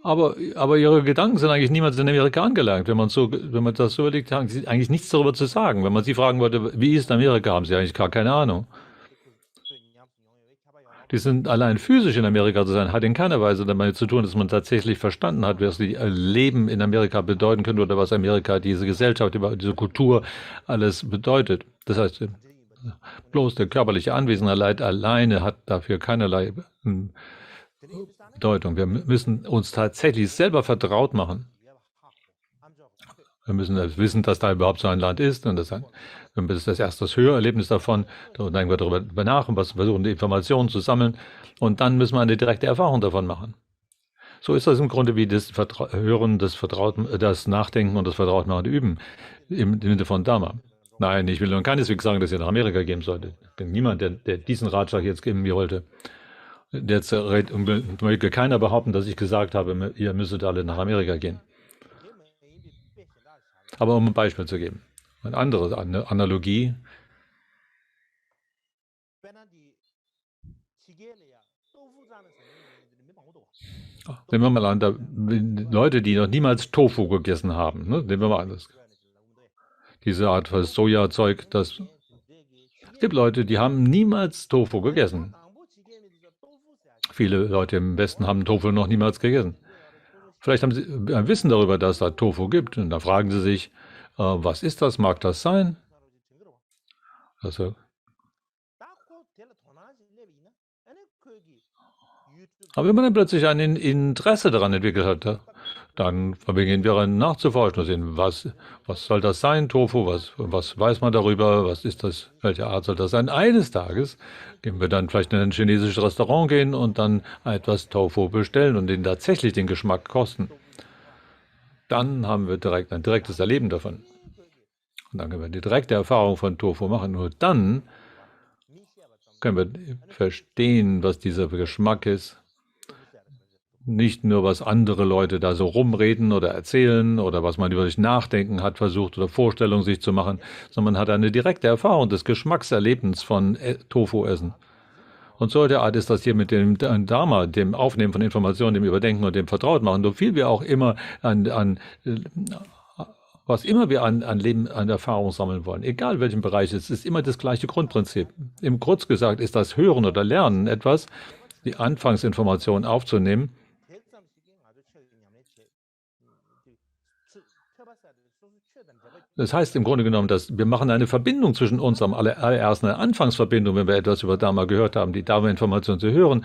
Aber ihre Gedanken sind eigentlich niemals in Amerika angelangt. Wenn man das so überlegt, haben sie eigentlich nichts darüber zu sagen. Wenn man sie fragen wollte, wie ist Amerika, haben sie eigentlich gar keine Ahnung. Die sind allein physisch in Amerika zu sein, hat in keiner Weise damit zu tun, dass man tatsächlich verstanden hat, was die Leben in Amerika bedeuten könnte oder was Amerika, diese Gesellschaft, diese Kultur alles bedeutet. Das heißt, bloß der körperliche Anwesenheit alleine hat dafür keinerlei Bedeutung. Wir müssen uns tatsächlich selber vertraut machen. Wir müssen wissen, dass da überhaupt so ein Land ist und das ist das erste Hörerlebnis davon. Dann denken wir darüber nach und versuchen die Informationen zu sammeln und dann müssen wir eine direkte Erfahrung davon machen. So ist das im Grunde wie das Hören, das Nachdenken und das Vertrautmachen üben im Sinne von Dharma. Nein, ich will nun keineswegs sagen, dass ihr nach Amerika gehen solltet. Ich bin niemand, der diesen Ratschlag jetzt geben mir wollte. Jetzt möge keiner behaupten, dass ich gesagt habe, ihr müsstet alle nach Amerika gehen. Aber um ein Beispiel zu geben, eine andere Analogie. Nehmen wir mal an, Leute, die noch niemals Tofu gegessen haben, ne? Nehmen wir mal an, diese Art von Sojazeug, es gibt Leute, die haben niemals Tofu gegessen. Viele Leute im Westen haben Tofu noch niemals gegessen. Vielleicht haben sie ein Wissen darüber, dass es da Tofu gibt. Und da fragen sie sich, was ist das? Mag das sein? Also, aber wenn man dann plötzlich ein Interesse daran entwickelt hat, dann beginnen wir nachzuforschen und sehen, was soll das sein, Tofu, was weiß man darüber, was ist das, welche Art soll das sein. Eines Tages gehen wir dann vielleicht in ein chinesisches Restaurant gehen und dann etwas Tofu bestellen und tatsächlich den Geschmack kosten. Dann haben wir ein direktes Erleben davon. Und dann können wir die direkte Erfahrung von Tofu machen. Nur dann können wir verstehen, was dieser Geschmack ist. Nicht nur, was andere Leute da so rumreden oder erzählen oder was man über sich nachdenken hat, versucht oder Vorstellungen sich zu machen, sondern man hat eine direkte Erfahrung des Geschmackserlebens von Tofu-Essen. Und so der Art ist das hier mit dem Dharma, dem Aufnehmen von Informationen, dem Überdenken und dem Vertrautmachen. So viel wir auch immer was immer wir an Leben, an Erfahrung sammeln wollen, egal welchen Bereich es ist, immer das gleiche Grundprinzip. Im Kurz gesagt ist das Hören oder Lernen etwas, die Anfangsinformation aufzunehmen. Das heißt im Grunde genommen, dass wir machen eine Verbindung zwischen uns am allerersten, eine Anfangsverbindung, wenn wir etwas über Dharma gehört haben. Die Dharma-Information zu hören,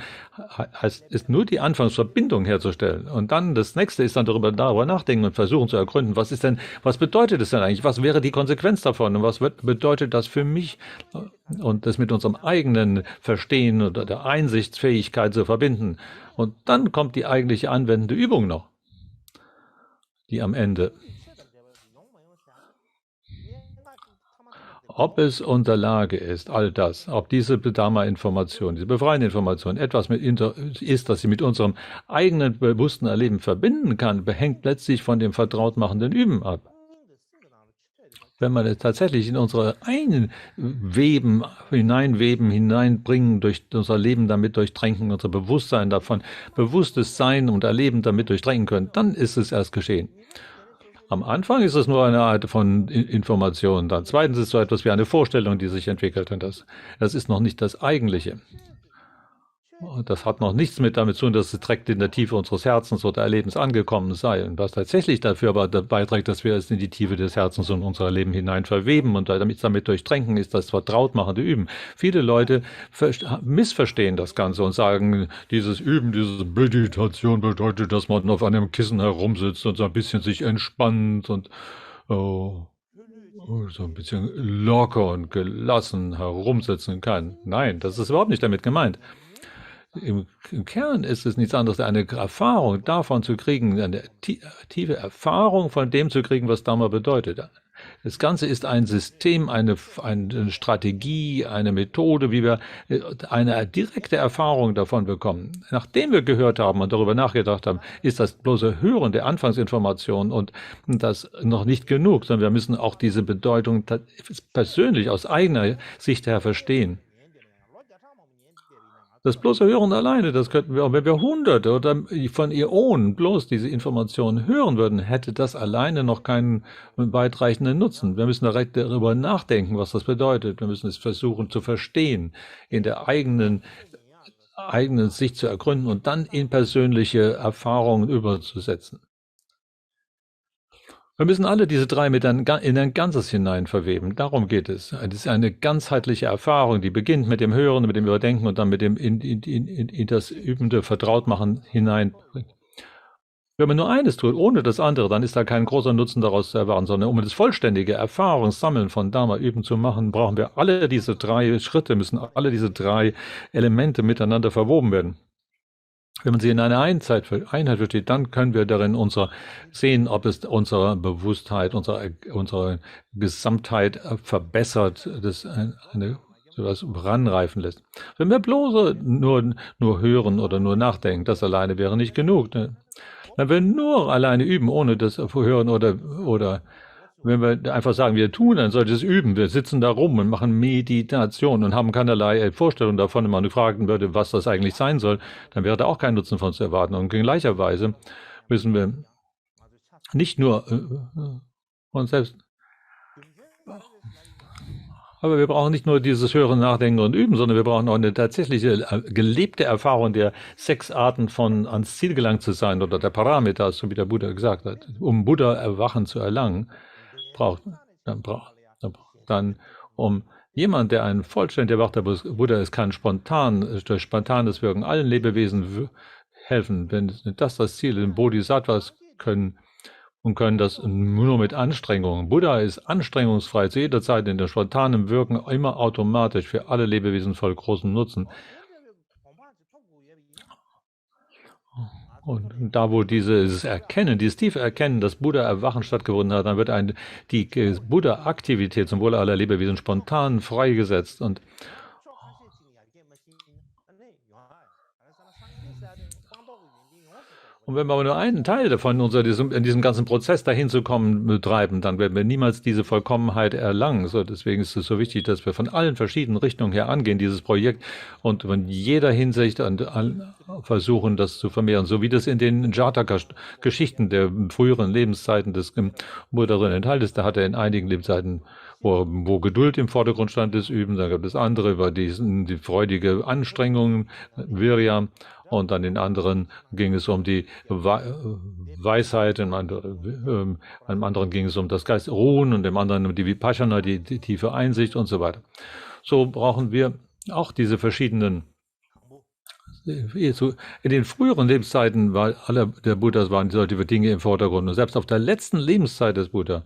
ist nur die Anfangsverbindung herzustellen. Und dann das nächste ist dann darüber nachdenken und versuchen zu ergründen, was bedeutet es denn eigentlich? Was wäre die Konsequenz davon? Und was bedeutet das für mich? Und das mit unserem eigenen Verstehen oder der Einsichtsfähigkeit zu verbinden. Und dann kommt die eigentliche anwendende Übung noch, die am Ende. Ob es unter Lage ist, all das, ob diese Dharma-Information, diese befreiende Information etwas ist, das sie mit unserem eigenen bewussten Erleben verbinden kann, hängt letztlich von dem vertrautmachenden Üben ab. Wenn man es tatsächlich in unsere hineinbringen, durch unser Leben damit durchtränken, unser Bewusstsein davon, bewusstes Sein und Erleben damit durchdrängen können, dann ist es erst geschehen. Am Anfang ist es nur eine Art von Information. Dann zweitens ist es so etwas wie eine Vorstellung, die sich entwickelt. Und das ist noch nicht das Eigentliche. Das hat noch nichts damit zu tun, dass es direkt in der Tiefe unseres Herzens oder Erlebens angekommen sei. Und was tatsächlich dafür aber beiträgt, dass wir es in die Tiefe des Herzens und unser Leben hinein verweben und damit durchtränken, ist das vertrautmachende Üben. Viele Leute missverstehen das Ganze und sagen, dieses Üben, diese Meditation bedeutet, dass man auf einem Kissen herumsitzt und so ein bisschen sich entspannt und so ein bisschen locker und gelassen herumsitzen kann. Nein, das ist überhaupt nicht damit gemeint. Im Kern ist es nichts anderes, eine Erfahrung davon zu kriegen, eine tiefe Erfahrung von dem zu kriegen, was Dharma bedeutet. Das Ganze ist ein System, eine Strategie, eine Methode, wie wir eine direkte Erfahrung davon bekommen. Nachdem wir gehört haben und darüber nachgedacht haben, ist das bloße Hören der Anfangsinformation und das noch nicht genug, sondern wir müssen auch diese Bedeutung persönlich aus eigener Sicht her verstehen. Das bloße Hören alleine, das könnten wir auch, wenn wir Hunderte oder von Ionen bloß diese Informationen hören würden, hätte das alleine noch keinen weitreichenden Nutzen. Wir müssen darüber nachdenken, was das bedeutet. Wir müssen es versuchen zu verstehen, in der eigenen Sicht zu ergründen und dann in persönliche Erfahrungen überzusetzen. Wir müssen alle diese drei in ein Ganzes hinein verweben. Darum geht es. Es ist eine ganzheitliche Erfahrung, die beginnt mit dem Hören, mit dem Überdenken und dann mit dem in das übende Vertrautmachen hineinbringt. Wenn man nur eines tut, ohne das andere, dann ist da kein großer Nutzen daraus zu erwarten, sondern um das vollständige Erfahrungssammeln von Dharma üben zu machen, brauchen wir alle diese drei Schritte, müssen alle diese drei Elemente miteinander verwoben werden. Wenn man sie in einer Einheit versteht, dann können wir darin sehen, ob es unsere Bewusstheit, unsere Gesamtheit verbessert, das sowas ranreifen lässt. Wenn wir bloß nur hören oder nur nachdenken, das alleine wäre nicht genug. Ne? Wenn wir nur alleine üben, ohne das Hören oder wenn wir einfach sagen, wir tun ein solches Üben, wir sitzen da rum und machen Meditation und haben keinerlei Vorstellung davon, wenn man fragen würde, was das eigentlich sein soll, dann wäre da auch kein Nutzen von zu erwarten. Und in gleicher Weise müssen wir nicht nur uns selbst, aber wir brauchen nicht nur dieses Hören, Nachdenken und Üben, sondern wir brauchen auch eine tatsächliche gelebte Erfahrung der 6 Arten von ans Ziel gelangt zu sein oder der Parameters, so wie der Buddha gesagt hat. Um Buddha-Erwachen zu erlangen, um jemand, der ein vollständig erwachter Buddha ist, kann durch spontanes Wirken allen Lebewesen helfen. Wenn das Ziel ist, Bodhisattvas können das nur mit Anstrengung. Buddha ist anstrengungsfrei zu jeder Zeit in der spontanen Wirken immer automatisch für alle Lebewesen voll großen Nutzen. Und da, wo dieses tiefe Erkennen, das Buddha-Erwachen stattgefunden hat, dann wird die Buddha-Aktivität zum Wohle aller Lebewesen spontan freigesetzt. Und wenn wir aber nur einen Teil davon in diesem ganzen Prozess dahin zu kommen betreiben, dann werden wir niemals diese Vollkommenheit erlangen. So, deswegen ist es so wichtig, dass wir von allen verschiedenen Richtungen her angehen, dieses Projekt, und von jeder Hinsicht versuchen, das zu vermehren. So wie das in den Jataka-Geschichten der früheren Lebenszeiten des Buddha drin enthalten ist. Da hat er in einigen Lebenszeiten, wo Geduld im Vordergrund stand, das Üben. Dann gab es andere, über die freudige Anstrengung, Virya. Und an den anderen ging es um die Weisheit, einem anderen ging es um das Geist Ruhen und dem anderen um die Vipassana, die tiefe Einsicht und so weiter. So brauchen wir auch diese verschiedenen. In den früheren Lebenszeiten der Buddhas waren solche Dinge im Vordergrund. Und selbst auf der letzten Lebenszeit des Buddha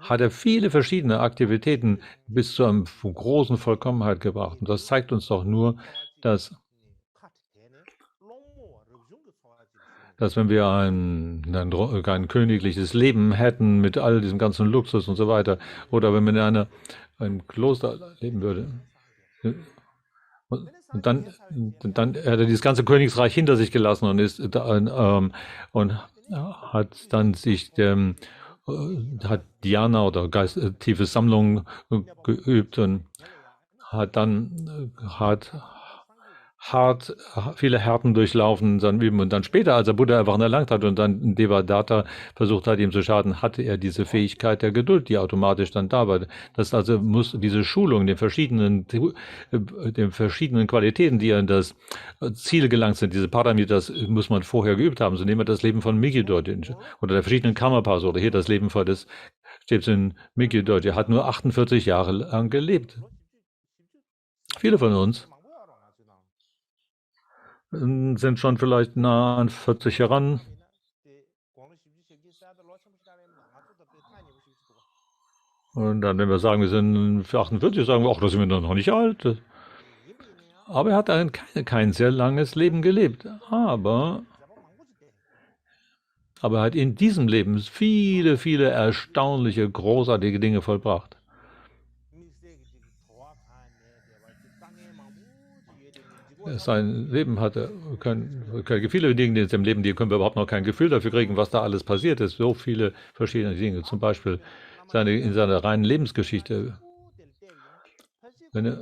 hat er viele verschiedene Aktivitäten bis zu einer großen Vollkommenheit gebracht. Und das zeigt uns doch nur, dass wenn wir ein königliches Leben hätten mit all diesem ganzen Luxus und so weiter, oder wenn man in einem Kloster leben würde, und dann hat er dieses ganze Königsreich hinter sich gelassen und und hat dann hat Dhyana oder tiefe Sammlung geübt und hat viele Härten durchlaufen in seinem Leben. Und dann später, als er Buddha einfach erlangt hat und dann Devadatta versucht hat, ihm zu schaden, hatte er diese Fähigkeit der Geduld, die automatisch dann da war. Das also muss diese Schulung, den verschiedenen Qualitäten, die an das Ziel gelangt sind, diese Paramitas, muss man vorher geübt haben. So nehmen wir das Leben von Mikidot oder der verschiedenen Karmapas oder hier das Leben von des steht in Mikidot. Er hat nur 48 Jahre lang gelebt. Viele von uns sind schon vielleicht nah an 40 heran. Und dann, wenn wir sagen, wir sind für 48, sagen wir, ach, da sind wir noch nicht alt. Aber er hat kein sehr langes Leben gelebt. Aber er hat in diesem Leben viele, viele erstaunliche, großartige Dinge vollbracht. Sein Leben hatte viele Dinge in seinem Leben, die können wir überhaupt noch kein Gefühl dafür kriegen, was da alles passiert ist. So viele verschiedene Dinge. Zum Beispiel in seiner reinen Lebensgeschichte. Wenn er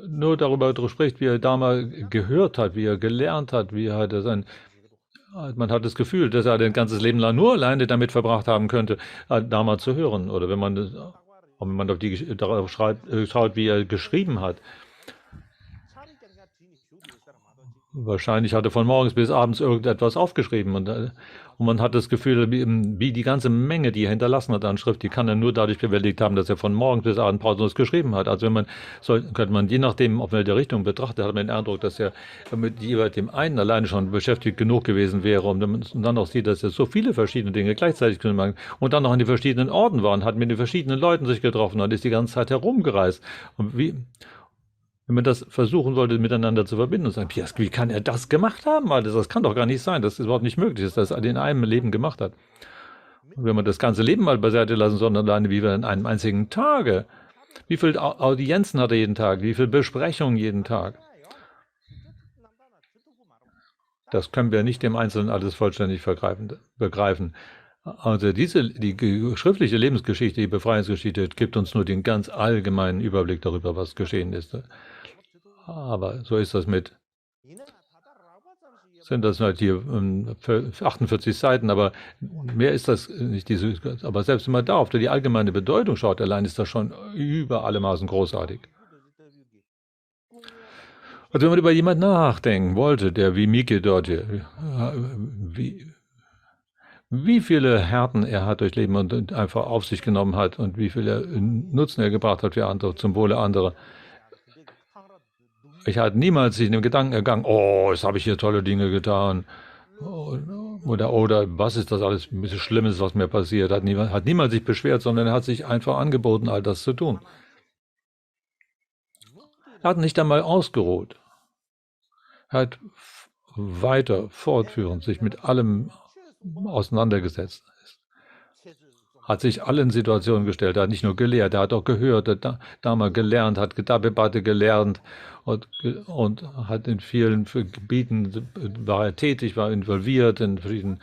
nur darüber spricht, wie er damals gehört hat, wie er gelernt hat, man hat das Gefühl, dass er ein ganzes Leben lang nur alleine damit verbracht haben könnte, damals zu hören. Oder wenn man darauf schaut, wie er geschrieben hat. Wahrscheinlich hat er von morgens bis abends irgendetwas aufgeschrieben und man hat das Gefühl, wie die ganze Menge, die er hinterlassen hat an Schrift, die kann er nur dadurch bewältigt haben, dass er von morgens bis abends pausenlos geschrieben hat. Also könnte man je nachdem, auf welche Richtung betrachtet, hat man den Eindruck, dass er mit jeweils dem einen alleine schon beschäftigt genug gewesen wäre und dann noch sieht, dass er so viele verschiedene Dinge gleichzeitig gemacht hat und dann noch in die verschiedenen Orten war und hat mit den verschiedenen Leuten sich getroffen und ist die ganze Zeit herumgereist. Und wenn man das versuchen wollte, miteinander zu verbinden und sagen, wie kann er das gemacht haben? Das kann doch gar nicht sein, das ist überhaupt nicht möglich, dass er das in einem Leben gemacht hat. Und wenn man das ganze Leben mal beiseite lassen, sondern alleine wie wir in einem einzigen Tage. Wie viele Audienzen hat er jeden Tag? Wie viele Besprechungen jeden Tag? Das können wir nicht im Einzelnen alles vollständig begreifen. Also die schriftliche Lebensgeschichte, die Befreiungsgeschichte, gibt uns nur den ganz allgemeinen Überblick darüber, was geschehen ist. Aber so ist das sind das halt hier 48 Seiten, aber mehr ist das nicht. Aber selbst wenn man da auf die allgemeine Bedeutung schaut, allein ist das schon über alle Maßen großartig. Also wenn man über jemanden nachdenken wollte, der wie Mikidot, wie viele Härten er hat durchleben und einfach auf sich genommen hat und wie viel Nutzen er gebracht hat für andere, zum Wohle anderer. Ich hatte niemals sich in dem Gedanken ergangen, oh, jetzt habe ich hier tolle Dinge getan. Oder was ist das alles ein bisschen Schlimmes, was mir passiert. Hat niemand sich beschwert, sondern er hat sich einfach angeboten, all das zu tun. Er hat nicht einmal ausgeruht. Er hat weiter fortführend sich mit allem auseinandergesetzt. Hat sich allen Situationen gestellt, er hat nicht nur gelehrt, er hat auch gehört, er hat damals gelernt, hat Debatte gelernt und hat in vielen Gebieten, war er tätig, war involviert in verschiedenen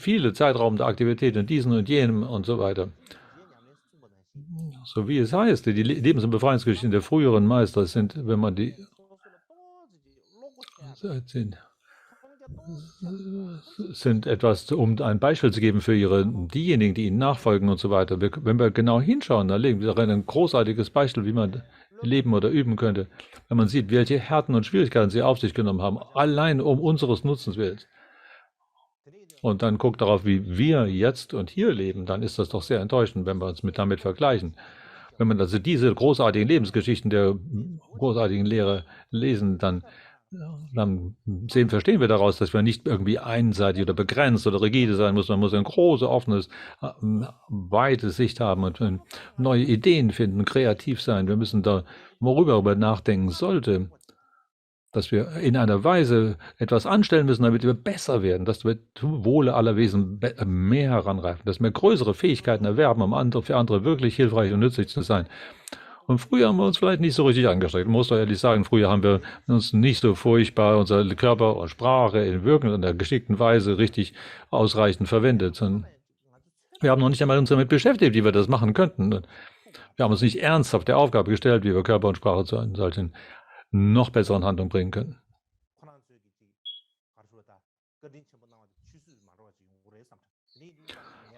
viele Zeitraum der Aktivitäten, in diesen und jenem und so weiter. So wie es heißt, die Lebens- und Befreiungsgeschichten der früheren Meister sind, wenn man die sind etwas, um ein Beispiel zu geben für diejenigen, die ihnen nachfolgen und so weiter. Wenn wir genau hinschauen, dann legen wir ein großartiges Beispiel, wie man leben oder üben könnte, wenn man sieht, welche Härten und Schwierigkeiten sie auf sich genommen haben, allein um unseres Nutzens willen. Und dann guckt darauf, wie wir jetzt und hier leben, dann ist das doch sehr enttäuschend, wenn wir uns damit vergleichen. Wenn man also diese großartigen Lebensgeschichten der großartigen Lehre lesen, dann verstehen wir daraus, dass wir nicht irgendwie einseitig oder begrenzt oder rigide sein müssen. Man muss ein großes, offenes, weite Sicht haben und neue Ideen finden, kreativ sein. Wir müssen worüber nachdenken sollte, dass wir in einer Weise etwas anstellen müssen, damit wir besser werden, dass wir zum Wohle aller Wesen mehr heranreifen, dass wir größere Fähigkeiten erwerben, um für andere wirklich hilfreich und nützlich zu sein. Und früher haben wir uns vielleicht nicht so richtig angestrengt. Ich muss doch ehrlich sagen, früher haben wir uns nicht so furchtbar unser Körper und Sprache in Wirken und der geschickten Weise richtig ausreichend verwendet. Und wir haben noch nicht einmal uns damit beschäftigt, wie wir das machen könnten. Wir haben uns nicht ernsthaft der Aufgabe gestellt, wie wir Körper und Sprache zu einer solchen noch besseren Handlung bringen können.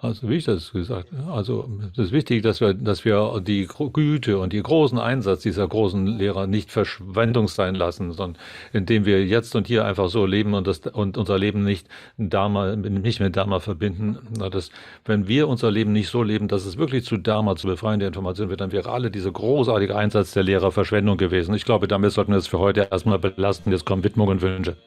Also wie ich das gesagt habe, also es ist wichtig, dass wir die Güte und die großen Einsatz dieser großen Lehrer nicht Verschwendung sein lassen, sondern indem wir jetzt und hier einfach so leben und unser Leben nicht mit Dharma verbinden. Wenn wir unser Leben nicht so leben, dass es wirklich zu Dharma, zu befreiender Information wird, dann wäre alle diese großartige Einsatz der Lehrer Verschwendung gewesen. Ich glaube, damit sollten wir es für heute erstmal belasten. Jetzt kommen Widmungen und Wünsche.